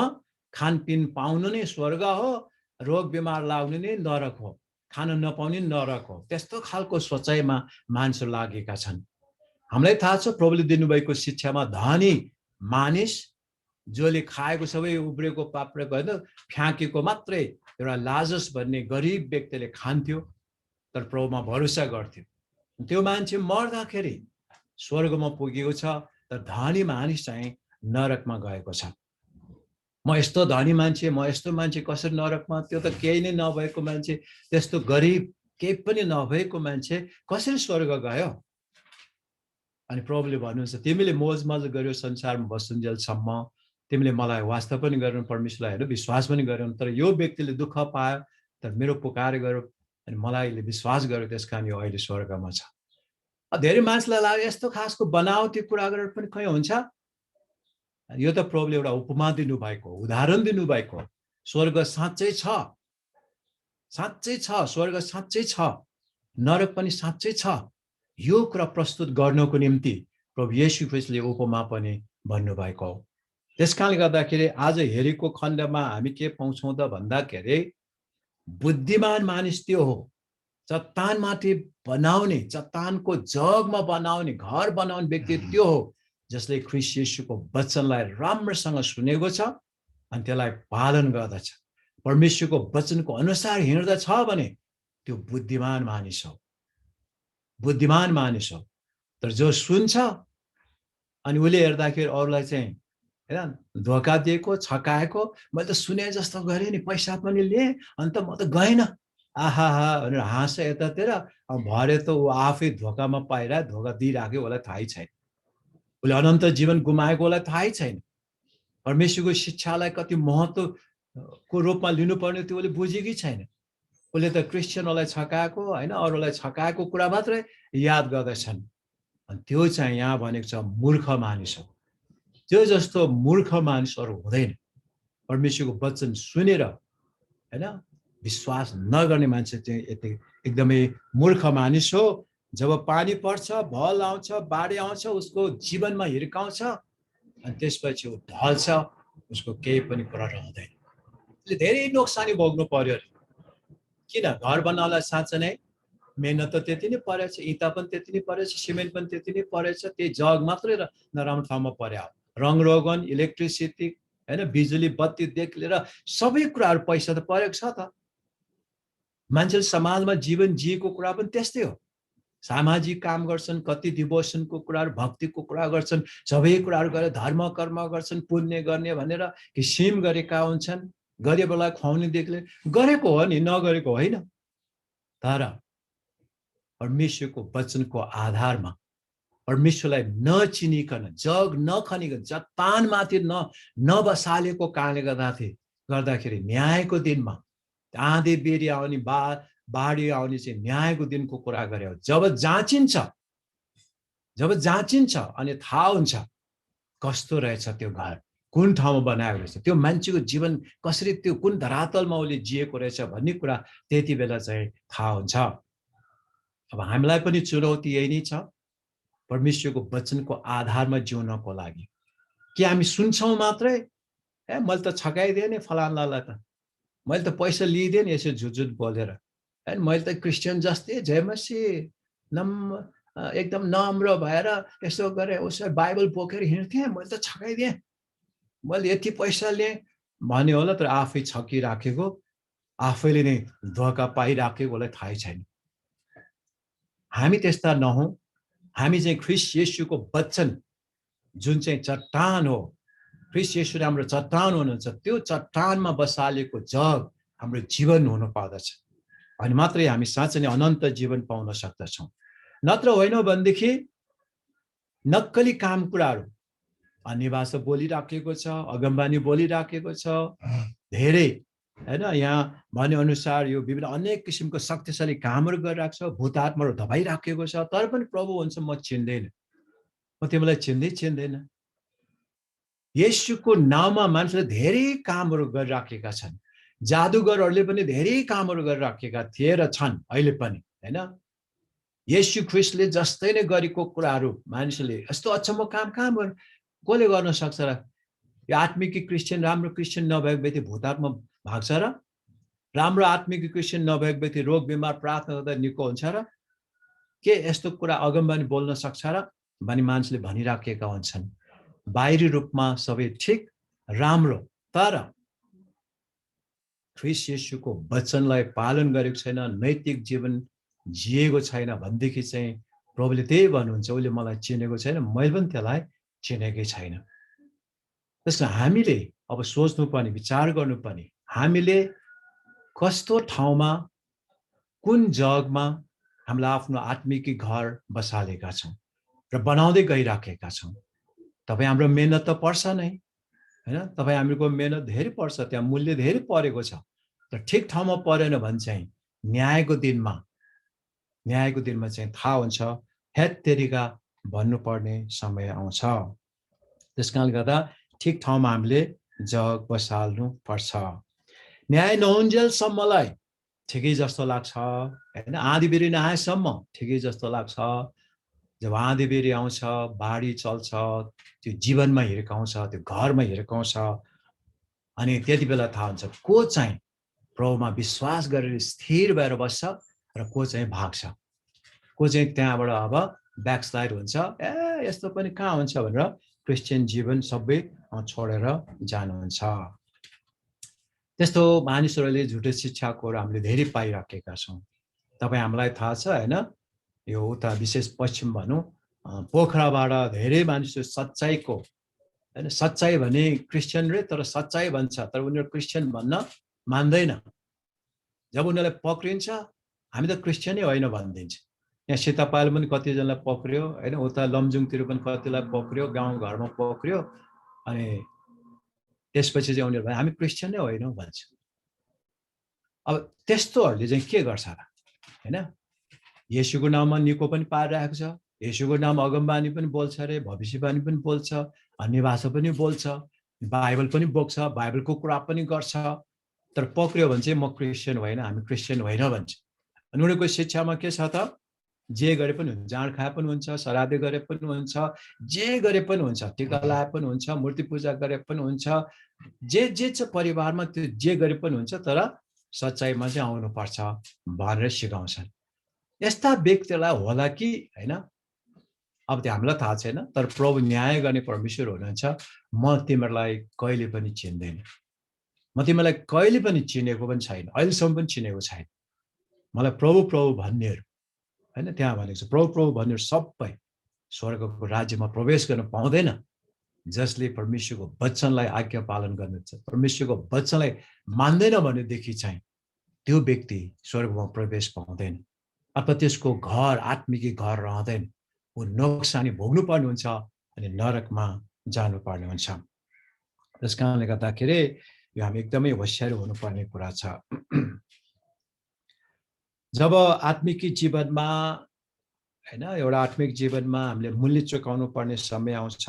खानपिन पाउनु नै स्वर्ग हो, रोग बिमार लाग्नु नै नरक हो, खान नपाउने नरक हो। त्यस्तो खालको सोचाइमा मानिसहरू लागेका छन्। हामीलाई थाहा छ प्रभुले दिनुभएको शिक्षामा धनी मानिस जसले खाएको सबै उब्रेको पाप्रेको होइन, फ्याँकेको मात्रै एउटा लाजस भन्ने गरिब व्यक्तिले खान्थ्यो, तर प्रभुमा भरोसा गर्थ्यो। त्यो मान्छे मर्दाखेरि स्वर्गमा पुगेको छ, तर धनी मानिस चाहिँ नरकमा गएको छ। म यस्तो धनी मान्छे, म यस्तो मान्छे कसरी नरकमा? त्यो त केही नै नभएको मान्छे, त्यस्तो गरिब केही पनि नभएको मान्छे कसरी स्वर्ग गयो? अनि प्रभुले भन्नुहुन्छ, तिमीले मोजमज गर्यो संसारमा बसुन्जेलसम्म, तिमीले मलाई वास्ता पनि गर्नु, परमेश्वरलाई हेर्नु, विश्वास पनि गर्नु, तर यो व्यक्तिले दुःख पायो, तर मेरो पुकार गर्यो अनि मलाईले विश्वास गर्यो, त्यस कारण यो अहिले स्वर्गमा छ। धेरै मान्छेलाई लाग्यो यस्तो खासको बनावटी कुरा गरेर पनि खै हुन्छ? यो त प्रभुले एउटा उपमा दिनुभएको, उदाहरण दिनुभएको। स्वर्ग साँच्चै छ, साँच्चै छ, स्वर्ग साँच्चै छ, नरक पनि साँच्चै छ। यो कुरा प्रस्तुत गर्नको निम्ति प्रभु येशू ख्रीष्टले उपमा पनि भन्नुभएको हो। त्यसकारणले गर्दाखेरि आज हेरेको खण्डमा हामी के पाउँछौँ त भन्दाखेरि बुद्धिमान मानिस त्यो हो, चट्टानमाथि बनाउने, चट्टानको जगमा बनाउने, घर बनाउने व्यक्ति त्यो हो जसले ख्रीष्ट येशूको वचनलाई राम्रोसँग सुनेको छ अनि त्यसलाई पालन गर्दछ, परमेश्वरको वचनको अनुसार हिँड्दछ भने त्यो बुद्धिमान मानिस हो, बुद्धिमान मानिस हो। तर जो सुन्छ अनि उसले हेर्दाखेरि अरूलाई चाहिँ हैन धोका दिएको, छकाएको, मैले त सुने जस्तो गरेँ नि, पैसा पनि लिएँ, अन्त म त गएन, आहाहा भनेर हाँस यतातिर, भरे त ऊ आफै धोकामा पाइरह, धोका दिइराख्यो, उसलाई थाहै छैन। उसले अनन्त जीवन गुमाएको उसलाई थाहै छैन। परमेश्वरको शिक्षालाई कति महत्त्वको रूपमा लिनुपर्ने त्यो उसले बुझेकै छैन। उसले त क्रिस्चियनहरूलाई छकाएको होइन, अरूलाई छकाएको कुरा मात्रै याद गर्दछन्। अनि त्यो चाहिँ यहाँ भनेको छ मूर्ख मानिस हो। त्यो जस्तो मूर्ख मानिस अरू हुँदैन। परमेश्वरको वचन सुनेर हैन विश्वास नगर्ने मान्छे चाहिँ एकदमै मूर्ख मानिस हो। जब पानी पर्छ, भल आउँछ, बाढी आउँछ, उसको जीवनमा हिर्काउँछ अनि त्यसपछि ऊ ढल्छ, उसको केही पनि कुरा रहँदैन। उसले धेरै नोक्सानी भोग्नु पर्यो। किन? घर बनाउनलाई साँच्चै नै मेहनत त त्यति नै परेछ, इँटा पनि त्यति नै परेछ, सिमेन्ट पनि त्यति नै परेछ, त्यही जग मात्रै नराम्रो ठाउँमा पर्यो। रङ रोगन, इलेक्ट्रिसिटी हैन, बिजुली बत्तीदेखि लिएर सबै कुराहरू पैसा त परेको छ त। मान्छेले समाजमा जीवन जिएको कुरा पनि त्यस्तै हो। सामाजिक काम गर्छन्, कति डिभोसनको कुराहरू, भक्तिको कुरा गर्छन्, सबै कुराहरू गरेर धर्म कर्म गर्छन्, पुण्य गर्ने भनेर किसिम गरेका हुन्छन्, गरिबलाई खुवाउनेदेखि लिएर गरेको हो नि, नगरेको होइन। तर परमेश्वरको वचनको आधारमा परमेश्वरलाई नचिनिकन, जग नखनिकन, चट्टानमाथि नबसालेको कारणले गर्दाखेरि न्यायको दिनमा, आँधी बेरी आउने, बाढी आउने चाहिँ न्यायको दिनको कुरा गरे। जब जाँचिन्छ अनि थाहा हुन्छ कस्तो रहेछ त्यो घर, कुन ठाउँमा बनाएको रहेछ, त्यो मान्छेको जीवन कसरी, त्यो कुन धरातलमा उसले जिएको रहेछ भन्ने कुरा त्यति बेला चाहिँ थाहा हुन्छ। अब हामीलाई पनि चुनौती यही नै छ, परमेश्वरको वचनको आधारमा जिउनको लागि। कि हामी सुन्छौँ मात्रै, मैले त छकाइदिएँ नि फलानालाई, त मैले त पैसा लिइदिएँ नि यसो झुझुट बोलेर, मैले त क्रिस्चियन जस्तै झैमसी एकदम नम्र भएर यसो गरेँ, उसो बाइबल बोकेर हिँड्थेँ, मैले त छकाइदिएँ, मैले यति पैसा लिएँ भन्यो होला, तर आफै छकिराखेको, आफैले नै धोका पाइराखेकोलाई थाहै छैन। हामी त्यस्ता नहौँ। हामी चाहिँ ख्रीष्ट येशूको वचन जुन चाहिँ चट्टान हो, ख्रीष्ट येशू हाम्रो चट्टान हुनुहुन्छ, त्यो चट्टानमा बसालेको जग हाम्रो जीवन हुनु पर्दछ, अनि मात्रै हामी साँच्चै नै अनन्त जीवन पाउन सक्दछौँ। नत्र होइन भनेदेखि नक्कली काम कुराहरू, अन्य भाषा बोलिराखेको छ, अगमबानी बोलिराखेको छ, धेरै हैन, यहाँ भने अनुसार यो विभिन्न अनेक किसिमको शक्तिशाली कामहरू गरिरहेको छ, भूत आत्माहरू धपाइराखेको छ, तर पनि प्रभु भन्छ म चिन्दैन, म तिमीलाई चिन्दैन। येशूको नाममा मान्छेले धेरै कामहरू गरिराखेका छन्, जादुगरहरूले पनि धेरै कामहरू गरिराखेका थिए र छन् अहिले पनि, हैन। येशू ख्रीष्टले जस्तै नै गरेको कुराहरू मानिसले यस्तो अचम्म काम कसले गर्न सक्छ र? यो आत्मिकी क्रिस्चियन, राम्रो क्रिस्चियन नभएको व्यक्ति भूतात्मा भाग्छ र? राम्रो आत्मिकी क्रिस्चियन नभएको व्यक्ति रोग बिमार प्रार्थना गर्दा निको हुन्छ र? के यस्तो कुरा अगमबानी बोल्न सक्छ र भनी मान्छेले भनिराखेका हुन्छन्। बाहिरी रूपमा सबै ठिक राम्रो, तर ख्रीष्ट येशूको वचनलाई पालन गरेको छैन, नैतिक जीवन जिएको छैन भनेदेखि चाहिँ प्रभुले त्यही भन्नुहुन्छ, उसले मलाई चिनेको छैन, मैले पनि त्यसलाई चिनेकै छैन। त्यसमा हामीले अब सोच्नुपर्ने, विचार गर्नुपर्ने, हामीले कस्तो ठाउँमा, कुन जगमा हामीले आफ्नो आत्मिकी घर बसालेका छौँ र बनाउँदै गइराखेका छौँ। तपाईँ हाम्रो मेहनत त पर्छ नै, हैन, तपाईँ हामीको मेहनत धेरै पर्छ, त्यहाँ मूल्य धेरै परेको छ, तर ठिक ठाउँमा परेन भने चाहिँ न्यायको दिनमा चाहिँ थाहा हुन्छ, हेत्तेरिका भन्नुपर्ने समय आउँछ। त्यस कारणले गर्दा ठिक ठाउँमा हामीले जग बसाल्नु पर्छ। न्याय नहुन्जेलसम्मलाई ठिकै जस्तो लाग्छ, हैन, आँधी बेरी नआएसम्म ठिकै जस्तो लाग्छ। जब आँधी बेरी आउँछ, बाढी चल्छ, त्यो जीवनमा हिर्काउँछ, त्यो घरमा हिर्काउँछ, अनि त्यति बेला थाहा हुन्छ को चाहिँ प्रभुमा विश्वास गरेर स्थिर भएर बस्छ र को चाहिँ भाग्छ, को चाहिँ त्यहाँबाट अब ब्याकस्लाइड हुन्छ, यस्तो पनि कहाँ हुन्छ भनेर क्रिस्चियन जीवन सबै छोडेर जानुहुन्छ। त्यस्तो मानिसहरूले झुटो शिक्षाकोहरू हामीले धेरै पाइराखेका छौँ। तपाईँ हामीलाई थाहा छ, हैन, यो उता विशेष पश्चिम भनौँ, पोखराबाट धेरै मानिसहरू सच्चाइको, हैन, सच्चाइ भने क्रिस्चियन रे, तर सच्चाइ भन्छ, तर उनीहरू क्रिस्चियन भन्न मान्दैन। जब उनीहरूलाई पक्रिन्छ, हामी त क्रिस्चियनै होइन भनिदिन्छ। यहाँ सीतापाल पनि कतिजनालाई पक्रियो, हैन, उता लमजुङतिर पनि कतिलाई पक्रियो, गाउँघरमा पक्रियो, अनि त्यसपछि चाहिँ उनीहरू हामी क्रिस्चियनै होइनौँ भन्छ। अब त्यस्तोहरूले चाहिँ के गर्छ र, हैन? येशूको नाममा निको पनि पारिरहेको छ, येशूको नाम अगमबानी पनि बोल्छ अरे, भविष्यवाणी पनि बोल्छ, अन्य भाषा पनि बोल्छ, बाइबल पनि बोक्छ, बाइबलको कुरा पनि गर्छ, तर पक्रियो भने चाहिँ म क्रिस्चियन होइन, हामी क्रिस्चियन होइन भन्छ। अनि उनीहरूको शिक्षामा के छ त? जे गरे पनि हुन्छ, जाँड खाए पनि हुन्छ, श्राद्ध गरे पनि हुन्छ, जे गरे पनि हुन्छ, टीका लाए पनि हुन्छ, मूर्ति पूजा गरे पनि हुन्छ, जे छ परिवारमा त्यो जे गरे पनि हुन्छ, तर सच्चाइमा चाहिँ आउनुपर्छ भनेर सिकाउँछन्। यस्ता व्यक्तिलाई होला कि हैन, अब त्यो हामीलाई थाहा छैन, तर प्रभु न्याय गर्ने परमेश्वर हुनुहुन्छ। म तिमीहरूलाई कहिले पनि चिन्दैन, म तिमीलाई कहिले पनि चिनेको पनि छैन, अहिलेसम्म पनि चिनेको छैन। मलाई प्रभु प्रभु भन्नेहरू, हैन, त्यहाँ भनेको छ प्रभु प्रभु भन्नेहरू सबै स्वर्गको राज्यमा प्रवेश गर्न पाउँदैन, जसले परमेश्वरको वचनलाई आज्ञा पालन गर्नुहुन्छ, परमेश्वरको वचनलाई मान्दैन भनेदेखि चाहिँ त्यो व्यक्ति स्वर्गमा प्रवेश पाउँदैन, अथवा त्यसको घर आत्मिकी घर रहँदैन। ऊ नोक्सानी भोग्नुपर्ने हुन्छ अनि नरकमा जानुपर्ने हुन्छ। त्यस कारणले गर्दाखेरि यो हामी एकदमै होशियार हुनुपर्ने कुरा छ। जब आत्मिक जीवनमा हैन एउटा आत्मिक जीवनमा हामीले मूल्य चुकाउनु पर्ने समय आउँछ,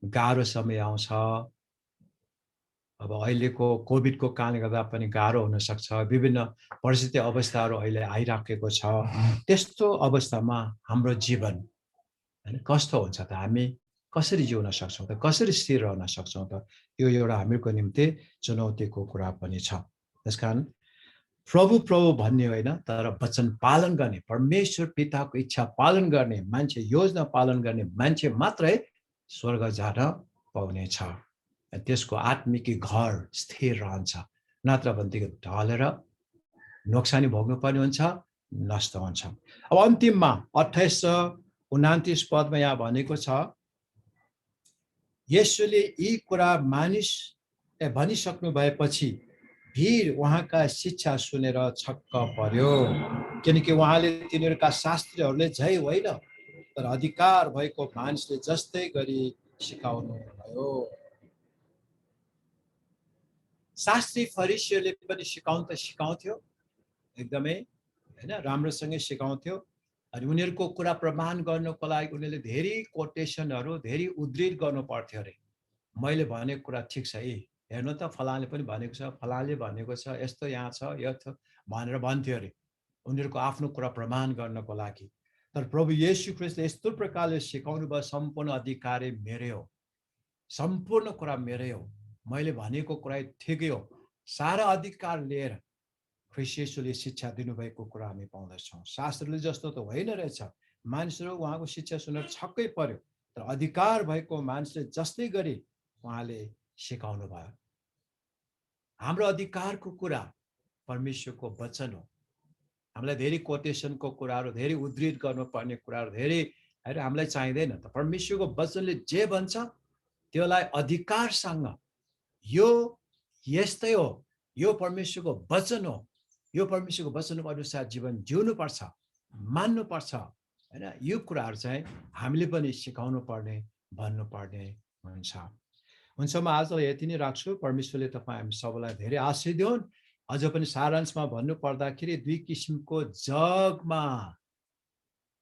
गाह्रो समय आउँछ। अब अहिलेको कोभिडको कारणले गर्दा पनि गाह्रो हुन सक्छ, विभिन्न परिस्थिति अवस्थाहरू अहिले आइराखेको छ। त्यस्तो अवस्थामा हाम्रो जीवन हैन कस्तो हुन्छ त? हामी कसरी जिउन सक्छौँ त? कसरी स्थिर रहन सक्छौँ त? यो एउटा हामीको निम्ति चुनौतीको कुरा पनि छ। त्यसकारण प्रभु प्रभु भन्ने होइन, तर वचन पालन गर्ने, परमेश्वर पिताको इच्छा पालन गर्ने मान्छे, योजना पालन गर्ने मान्छे मात्रै स्वर्ग जान पाउनेछ। त्यसको आत्मिक घर स्थिर रहन्छ, नत्र भनेदेखि ढलेर नोक्सानी भोग्नुपर्ने हुन्छ, नष्ट हुन्छ। अब अन्तिममा 28-29 पदमा यहाँ भनेको छ, येशूले यी कुरा भनिसक्नु भएपछि भीड उहाँका शिक्षा सुनेर छक्क पर्यो, किनकि उहाँले तिनीहरूका शास्त्रीहरूले झै होइन तर अधिकार भएको मानिसले जस्तै गरी सिकाउनु भयो। शास्त्री फरिसीहरूले पनि सिकाउँथ्यो एकदमै हैन राम्रोसँगै सिकाउँथ्यो। अनि उनीहरूको कुरा प्रमाण गर्नको लागि उनीहरूले धेरै कोटेसनहरू, धेरै उद्धृत गर्नु पर्थ्यो अरे। मैले भनेको कुरा ठिक छ है, हेर्नु त फलानले पनि भनेको छ, फलानले भनेको छ, यस्तो यहाँ छ, यो छ भनेर भन्थ्यो अरे उनीहरूको आफ्नो कुरा प्रमाण गर्नको लागि। तर प्रभु येशू ख्रीष्टले यस्तो प्रकारले सिकाउनु भयो, सम्पूर्ण अधिकार मेरै हो, सम्पूर्ण कुरा मेरै हो, मैले भनेको कुरा ठिकै हो, सारा अधिकार लिएर ख्रीष्ट येशूले शिक्षा दिनुभएको कुरा हामी पाउँदछौँ। शास्त्रले जस्तो त होइन रहेछ, मानिसहरू उहाँको शिक्षा सुनेर छक्कै पर्यो, तर अधिकार भएको मानिसले जस्तै गरी उहाँले सिकाउनु भयो। हाम्रो अधिकारको कुरा परमेश्वरको वचन हो। हामीलाई धेरै कोटेसनको कुराहरू, धेरै उद्धृत गर्नुपर्ने कुराहरू धेरै हैन हामीलाई चाहिँदैन। त परमेश्वरको वचनले जे भन्छ त्यसलाई अधिकारसँग यो यस्तै हो, यो परमेश्वरको वचन हो, यो परमेश्वरको वचनको अनुसार जीवन जिउनुपर्छ, मान्नुपर्छ हैन, यो कुराहरू चाहिँ हामीले पनि सिकाउनु पर्ने, भन्नुपर्ने हुन्छ। हुन्छ, म आजलाई यति नै राख्छु। परमेश्वरले तपाईँ हामी सबैलाई धेरै आशीष दिउन्। अझ पनि सारांशमा भन्नु पर्दाखेरि दुई किसिमको जगमा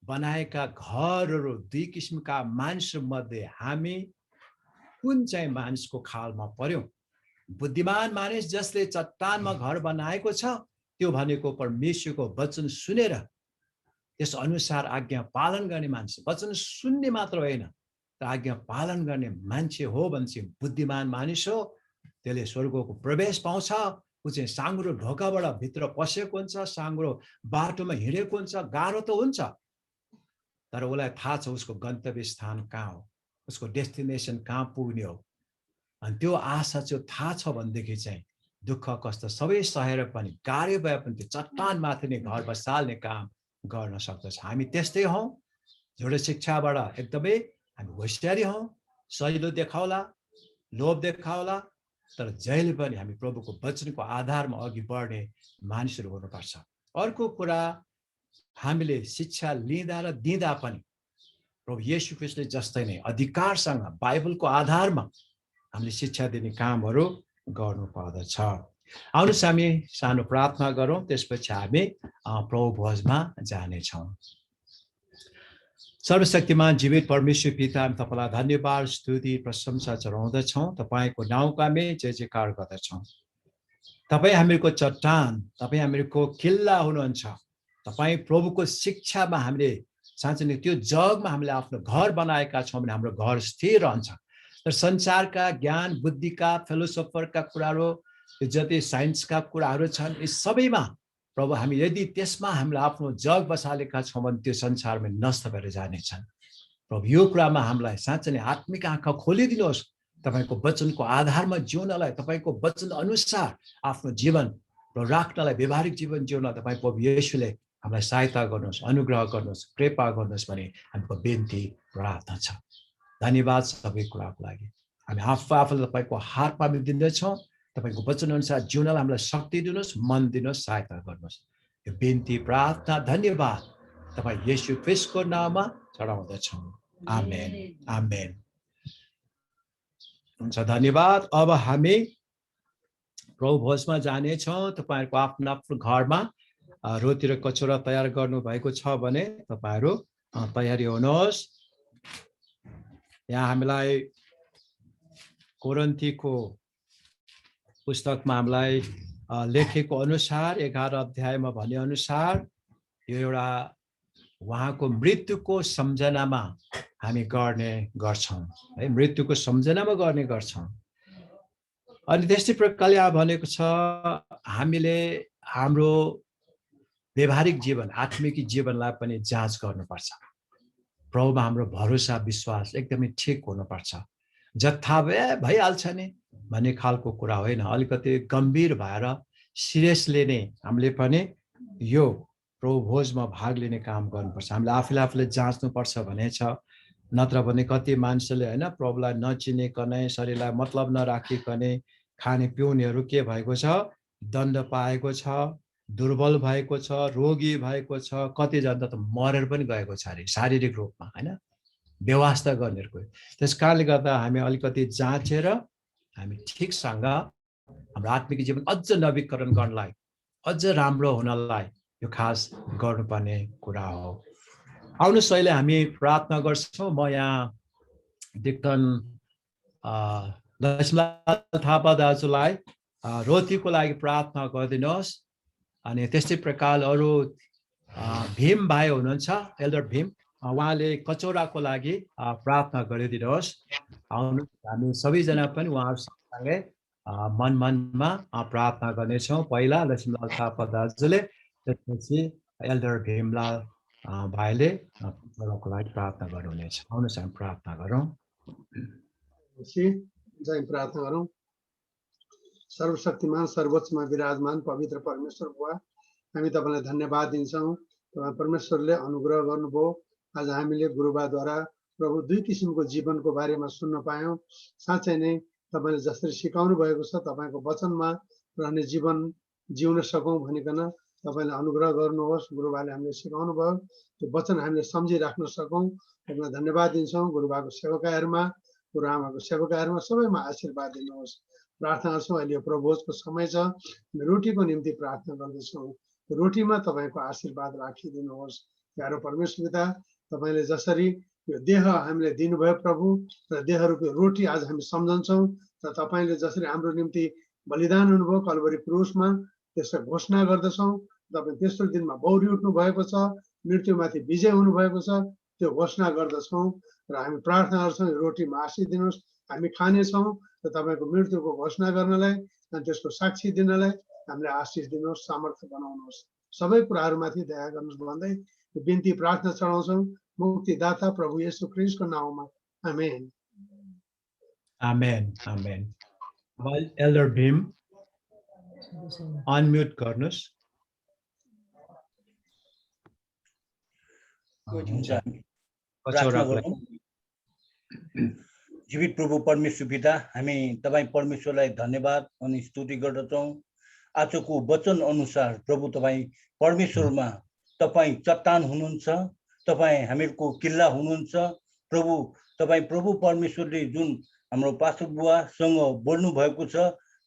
बनाएका घरहरू, दुई किसिमका मानिसमध्ये हामी कुन चाहिँ मानिसको खालमा पर्यौं? बुद्धिमान मानिस जसले चट्टानमा घर बनाएको छ, त्यो भनेको परमेश्वरको वचन सुनेर त्यस अनुसार आज्ञा पालन गर्ने मान्छे, वचन सुन्ने मात्र होइन तर आज्ञा पालन गर्ने मान्छे हो भने चाहिँ बुद्धिमान मानिस हो। त्यसले स्वर्गको प्रवेश पाउँछ। ऊ चाहिँ साँघुरो ढोकाबाट भित्र पसेको हुन्छ, साँघुरो बाटोमा हिँडेको हुन्छ, गाह्रो त हुन्छ तर उसलाई थाहा छ उसको गन्तव्य स्थान कहाँ हो, उसको डेस्टिनेसन कहाँ पुग्ने हो। अनि त्यो आशा चाहिँ थाहा छ भनेदेखि चाहिँ दुःख कष्ट सबै सहेर पनि, गाह्रो भए पनि त्यो चट्टान माथि नै घर बसाल्ने काम गर्न सक्दछ। हामी त्यस्तै हौँ, झुटो शिक्षाबाट एकदमै हामी होसियारी हौँ, सजिलो देखाउला, लोभ देखाउला, तर जहिले पनि हामी प्रभुको वचनको आधारमा अघि बढ्ने मानिसहरू हुनुपर्छ। अर्को कुरा, हामीले शिक्षा लिँदा र दिँदा पनि प्रभु येशू ख्रीष्टले जस्तै नै अधिकारसँग बाइबलको आधारमा हामीले शिक्षा दिने कामहरू गर्नु पर्दछ। आउनुहोस् हामी सानो प्रार्थना गरौँ, त्यसपछि हामी प्रभु भोजमा जानेछौँ। सर्वशक्तिमान जीवित परमेश्वर पिता, हामी तपाईलाई धन्यवाद, स्तुति, प्रशंसा चढाउँदछौँ। तपाईँको नाउँको हामी जय जयकार गर्दछौँ। तपाईँ हामीहरूको चट्टान, तपाईँ हामीहरूको किल्ला हुनुहुन्छ। तपाईँ प्रभुको शिक्षामा हामीले साँच्चै नै त्यो जगमा हामीले आफ्नो घर बनाएका छौँ भने हाम्रो घर स्थिर रहन्छ। तर संसारका ज्ञान बुद्धिका फिलोसोफरका कुराहरू, जति साइन्सका कुराहरू छन्, यी सबैमा प्रभु हामी यदि त्यसमा हामीले आफ्नो जग बसालेका छौँ भने त्यो संसारमा नष्ट भएर जानेछन्। प्रभु यो कुरामा हामीलाई साँच्चै नै आत्मिक आँखा खोलिदिनुहोस्। तपाईँको वचनको आधारमा जिउनलाई, तपाईँको वचन अनुसार आफ्नो जीवन राख्नलाई, व्यवहारिक जीवन जिउन तपाईँ प्रभु येशूले हामीलाई सहायता गर्नुहोस्, अनुग्रह गर्नुहोस्, कृपा गर्नुहोस् भने हाम्रो बिन्ती प्रार्थना छ। धन्यवाद सबै कुराको लागि। हामी आफूलाई तपाईँको हातमा दिँदैछौँ। तपाईँको वचन अनुसार जिउनलाई हामीलाई शक्ति दिनुहोस्, मन दिनुहोस्, सहायता गर्नुहोस्। यो बिन्ती प्रार्थना धन्यवाद तपाईँ येशू ख्रीष्टको नाममा चढाउँदछौँ। आमेन आमेन। हुन्छ, धन्यवाद। अब हामी प्रभु भोजमा जानेछौँ। तपाईहरुको आफ्नो आफ्नो घरमा रोटी र कचौरा तयार गर्नु भएको छ भने तपाईहरु तयारी हुनुहोस्। यहाँ हामीलाई कोरिन्थीको पुस्तकमा हामीलाई लेखेको अनुसार 11 अध्यायमा भने अनुसार यो एउटा उहाँको मृत्युको सम्झनामा हामी गर्ने गर्छौं है, मृत्युको सम्झनामा गर्ने गर्छौं। अनि त्यस्तै प्रकारले भनेको छ हामीले हाम्रो व्यवहारिक जीवन, आत्मिक जीवनलाई पनि जाँच गर्नुपर्छ। प्रभुमा हाम्रो भरोसा विश्वास एकदमै ठीक हुनुपर्छ। जत्था भइहाल्छ नि भन्ने खालको कुरा होइन, अलिकति गम्भीर भएर सिरियसली नै हामीले पनि यो प्रभु भोजमा भाग लिने काम गर्नुपर्छ। हामीले आफूले जाँच्नुपर्छ भने छ। नत्र भने कति मान्छेले हैन प्रभुलाई नचिनेकनै, शरीरलाई मतलब नराखिकनै खाने पिउनेहरू के भएको छ, दण्ड पाएको छ, दुर्बल भएको छ, रोगी भएको छ, कति जना त मरेर पनि गएको छ अरे शारीरिक रूपमा हैन, व्यवस्था गर्नेहरुको। त्यसकारणले गर्दा हामी अलिकति जाँचेर हामी ठिकसँग हाम्रो आत्मिक जीवन अझ नवीकरण गर्नलाई, अझ राम्रो हुनलाई यो खास गर्नुपर्ने कुरा हो। आउनुहोस् अहिले हामी प्रार्थना गर्छौं। म यहाँ डिक्टन लक्ष्मण थापा दाजुलाई रोटीको लागि प्रार्थना गरिदिनुहोस्। अनि त्यस्तै प्रकार अरू भीम भाइ हुनुहुन्छ, एल्डर भीम, उहाँले कचौराको लागि प्रार्थना गरिदिनुहोस्। आउनुहोस् हामी सबैजना पनि उहाँसँगै मनमा प्रार्थना गर्नेछौँ। पहिला लक्ष्मण थापा दाजुले, त्यसपछि एल्डर भीमलाल भाइले कचौराको लागि प्रार्थना गर्नुहुनेछ। आउनुहोस् हामी प्रार्थना गरौँ। प्रार्थना गरौँ। सर्वशक्तिमान सर्वोच्चमा विराजमान पवित्र परमेश्वर बुवा, हामी तपाईलाई धन्यवाद दिन्छौँ। तपाईँ परमेश्वरले अनुग्रह गर्नुभयो। आज हामीले गुरुबाद्वारा प्रभु दुई किसिमको जीवनको बारेमा सुन्न पायौँ। साँच्चै नै तपाईले जसरी सिकाउनु भएको छ तपाईको वचनमा रहने जीवन जिउन सकौँ भनिकन तपाईले अनुग्रह गर्नुहोस्। गुरुबाले हामीले सिकाउनु भयो, त्यो वचन हामीले सम्झिराख्न सकौँ। तपाईलाई धन्यवाद दिन्छौँ। गुरुबाको सेवकाहरूमा, गुरुआमाको सेवकाहरूमा सबैमा आशीर्वाद दिनुहोस्। प्रार्थना गर्छौँ। अहिले प्रभुजको समय छ, रोटीको निम्ति प्रार्थना गर्दछौँ। रोटीमा तपाईको आशीर्वाद राखिदिनुहोस्। प्यारो परमेश्वर पिता, तपाईले जसरी यो देह हामीले दिनुभयो प्रभु, र देहरुको रोटी आज हामी सम्झन्छौँ, र तपाईले जसरी हाम्रो निम्ति बलिदान हुनुभयो कल्वरी क्रुसमा, त्यसको घोषणा गर्दछौँ। तपाईँ तेस्रो दिनमा बौरी उठ्नु भएको छ, मृत्युमाथि विजय हुनु भएको छ, त्यो घोषणा गर्दछौँ। र हामी प्रार्थना गर्छौँ रोटीमा आशीष दिनुहोस्। हामी खानेछौँ र तपाईको मृत्युको घोषणा गर्नलाई अनि त्यसको साक्षी दिनलाई हामीले आशीष दिनुहोस्, सामर्थ्य बनाउनुहोस्। सबै कुराहरूमाथि दया गर्नुहोस् भन्दै बिन्ती प्रार्थना चढाउँछौँ मुक्तिदाता प्रभु येशू ख्रीष्टको नाममा। आमेन। आमेन आमेन। एल्डर भीम अनम्युट गर्नुस्। जीवित प्रभु परमेश्वर पिता, हामी तपाईँ परमेश्वरलाई धन्यवाद अनि स्तुति गर्दछौँ। आजको वचन अनुसार प्रभु तपाईँ परमेश्वरमा तपाईँ चट्टान हुनुहुन्छ, तपाईँ हामीहरूको किल्ला हुनुहुन्छ। प्रभु तपाईँ प्रभु परमेश्वरले जुन हाम्रो पास्टर बुवासँग बोल्नु भएको छ,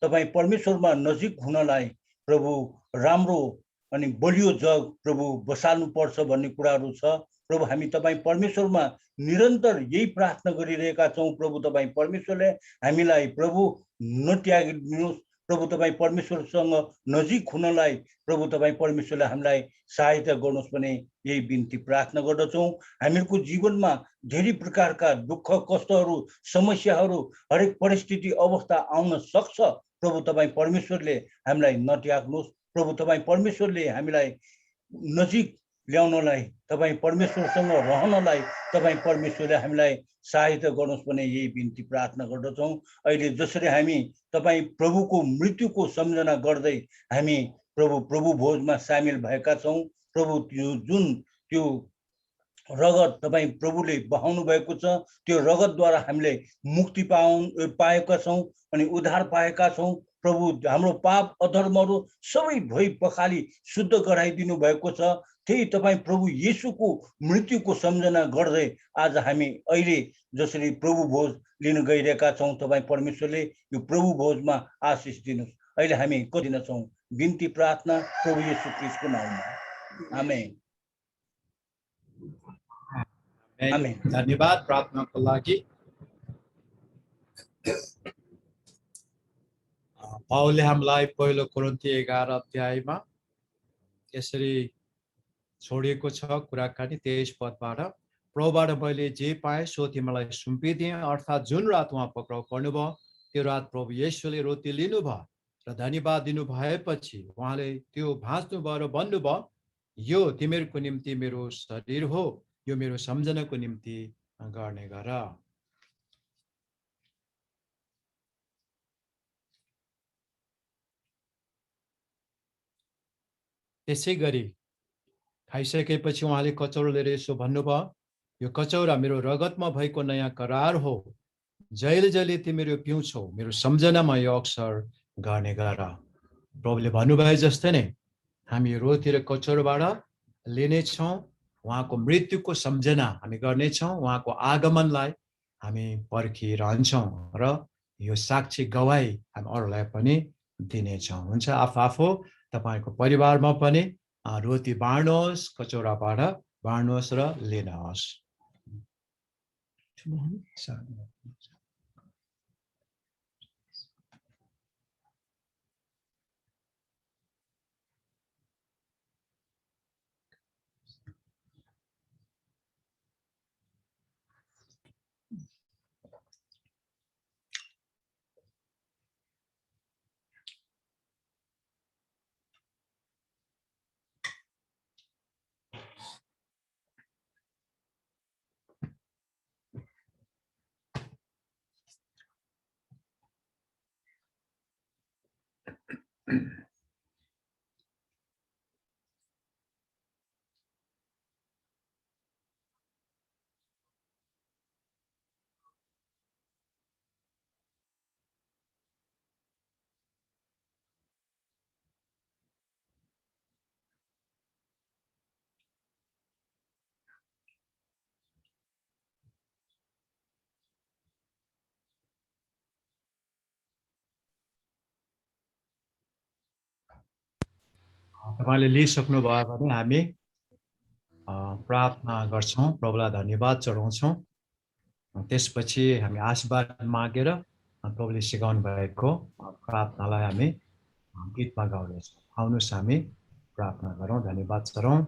तपाईँ परमेश्वरमा नजिक हुनलाई प्रभु राम्रो अनि बलियो जग प्रभु बसाल्नुपर्छ भन्ने कुराहरू छ। प्रभु हामी तपाईँ परमेश्वरमा निरन्तर यही प्रार्थना गरिरहेका छौँ। प्रभु तपाईँ परमेश्वरले हामीलाई प्रभु नत्यागिदिनुहोस्। प्रभु तपाईँ परमेश्वरसँग नजिक हुनलाई प्रभु तपाईँ परमेश्वरले हामीलाई सहायता गर्नुहोस् भने यही बिन्ती प्रार्थना गर्दछौँ। हामीहरूको जीवनमा धेरै प्रकारका दुःख कष्टहरू समस्याहरू हरेक परिस्थिति अवस्था आउन सक्छ। प्रभु तपाईँ परमेश्वरले हामीलाई नत्याग्नुहोस्। प्रभु तपाईँ परमेश्वरले हामीलाई नजिक ल्याउनलाई, तपाईँ परमेश्वरसँग रहनलाई तपाईँ परमेश्वरले हामीलाई सहायता गर्नुहोस् भने यही बिन्ती प्रार्थना गर्दछौँ। अहिले जसरी हामी तपाईँ प्रभुको मृत्युको सम्झना गर्दै हामी प्रभु भोजमा सामेल भएका छौँ। प्रभु त्यो रगत तपाईँ प्रभुले बहाउनु भएको छ, त्यो रगतद्वारा हामीले मुक्ति पाएका छौँ अनि उद्धार पाएका छौँ। प्रभु हाम्रो पाप अधर्महरू सबै धोइ पखाली शुद्ध गराइदिनु भएको छ। त्यही तपाईँ प्रभु येशूको मृत्युको सम्झना गर्दै आज हामी अहिले जसरी प्रभु भोज लिन गइरहेका छौँ, तपाईँ परमेश्वरले यो प्रभु भोजमा आशिष दिनुहोस्। अहिले हामी दिनेछौँ बिन्ती प्रार्थना प्रभु येशू ख्रीष्टको नाममा, आमेन। आमेन। धन्यवाद प्रार्थनाको लागि। पाउलले हामीलाई पहिलो कोरिन्थी 11 अध्यायमा यसरी छोडिएको छ कुराकानी 23 पदबाट, प्रभुबाट मैले जे पाएँ सो तिमीलाई सुम्पिदिएँ, अर्थात् जुन रात उहाँ पक्राउ पर्नुभयो त्यो रात प्रभु येशूले रोटी लिनुभयो र धन्यवाद दिनु भएपछि उहाँले त्यो भाँच्नुभयो र भन्नुभयो, यो तिमीहरूको निम्ति मेरो शरीर हो, यो मेरो सम्झनाको निम्ति गर्ने गर। त्यसै गरी खाइसकेपछि उहाँले कचौरा लिएर यसो भन्नुभयो, यो कचौरा मेरो रगतमा भएको नयाँ करार हो, जहिले जहिले तिमीहरू पिउँछौ मेरो सम्झनामा यो अक्सर गर्ने गर। प्रभुले भन्नुभए जस्तै नै हामी रोटी र कचौराबाट लिनेछौँ, उहाँको मृत्युको सम्झना हामी गर्नेछौँ, उहाँको आगमनलाई हामी पर्खिरहन्छौँ र यो साक्षी गवाई हामी अरूलाई पनि दिनेछौँ। हुन्छ, आफू तपाईको परिवारमा पनि रोटी बाँड्नुहोस्, कचौराबाट बाँड्नुहोस् र लिनुहोस्। तपाईले लिइसक्नु भयो भने हामी प्रार्थना गर्छौँ, प्रभुलाई धन्यवाद चढाउँछौँ। त्यसपछि हामी आशीर्वाद मागेर प्रभुले सिकाउनु भएको प्रार्थनालाई हामी गीतमा गाउनेछौँ। आउनुहोस् हामी प्रार्थना गरौँ, धन्यवाद चढाउँ।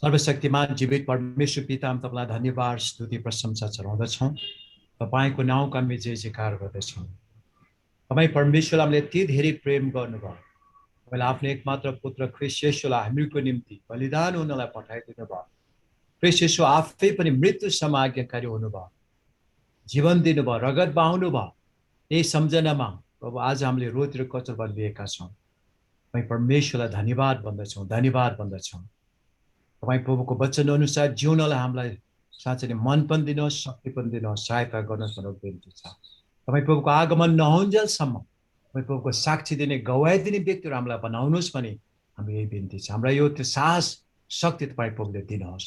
सर्वशक्तिमान जीवित परमेश्वर पिता, हामी तपाईँलाई धन्यवाद स्तुति प्रशंसा चढाउँदछौँ। तपाईँको नाउँको हामी जय जयकार गर्दछौँ। तपाईँ परमेश्वरले हामीले यति धेरै प्रेम गर्नुभयो, तपाईँले आफ्नो एकमात्र पुत्र ख्रीष्ट येशूलाई हामीहरूको निम्ति बलिदान हुनलाई पठाइदिनु भयो। ख्रीष्ट येशू आफै पनि मृत्युसम्म आज्ञाकारी हुनुभयो, जीवन दिनुभयो, रगत बहाउनु भयो। यही सम्झनामा प्रभु आज हामीले रोटी र कचौरा लिएका छौँ। तपाईँ परमेश्वरलाई धन्यवाद भन्दछौँ, धन्यवाद भन्दछौँ। तपाईँ प्रभुको वचन अनुसार जिउनलाई हामीलाई साँच्चै नै मन पनि दिनुहोस्, शक्ति पनि दिनुहोस्, सहायता गर्नुहोस् भनेर बिन्ती छ। तपाईँ प्रभुको आगमन नहुन्जेलसम्म तपाईँ प्रभुको साक्षी दिने, गवाही दिने व्यक्तिहरू हामीलाई बनाउनुहोस् भने हाम्रो यही बिन्ती छ। हामीलाई यो त्यो साहस शक्ति तपाईँ प्रभुले दिनुहोस्।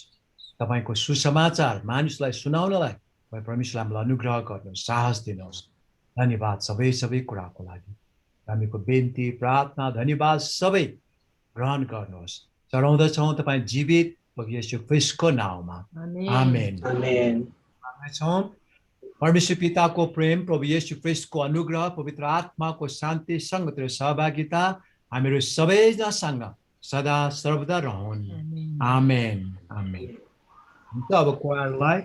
तपाईँको सुसमाचार मानिसलाई सुनाउनलाई तपाईँ परमेश्वरलाई हामीलाई अनुग्रह गर्नुहोस्, साहस दिनुहोस्। धन्यवाद सबै कुराको लागि। हामीको बिन्ती प्रार्थना धन्यवाद सबै ग्रहण गर्नुहोस्। चढाउँदछौँ तपाईँ जीवित प्रभु येशू ख्रीष्टको नाउँमा, आमेन। आमेन। परमेश्वर पिताको प्रेम, प्रभु येशू ख्रीष्टको अनुग्रह, पवित्र आत्माको शान्ति, संगत र सहभागिता हामीहरू सबैजनासँग सदा सर्वदा रहन्, आमेन। आमेन। अब क्वायरलाई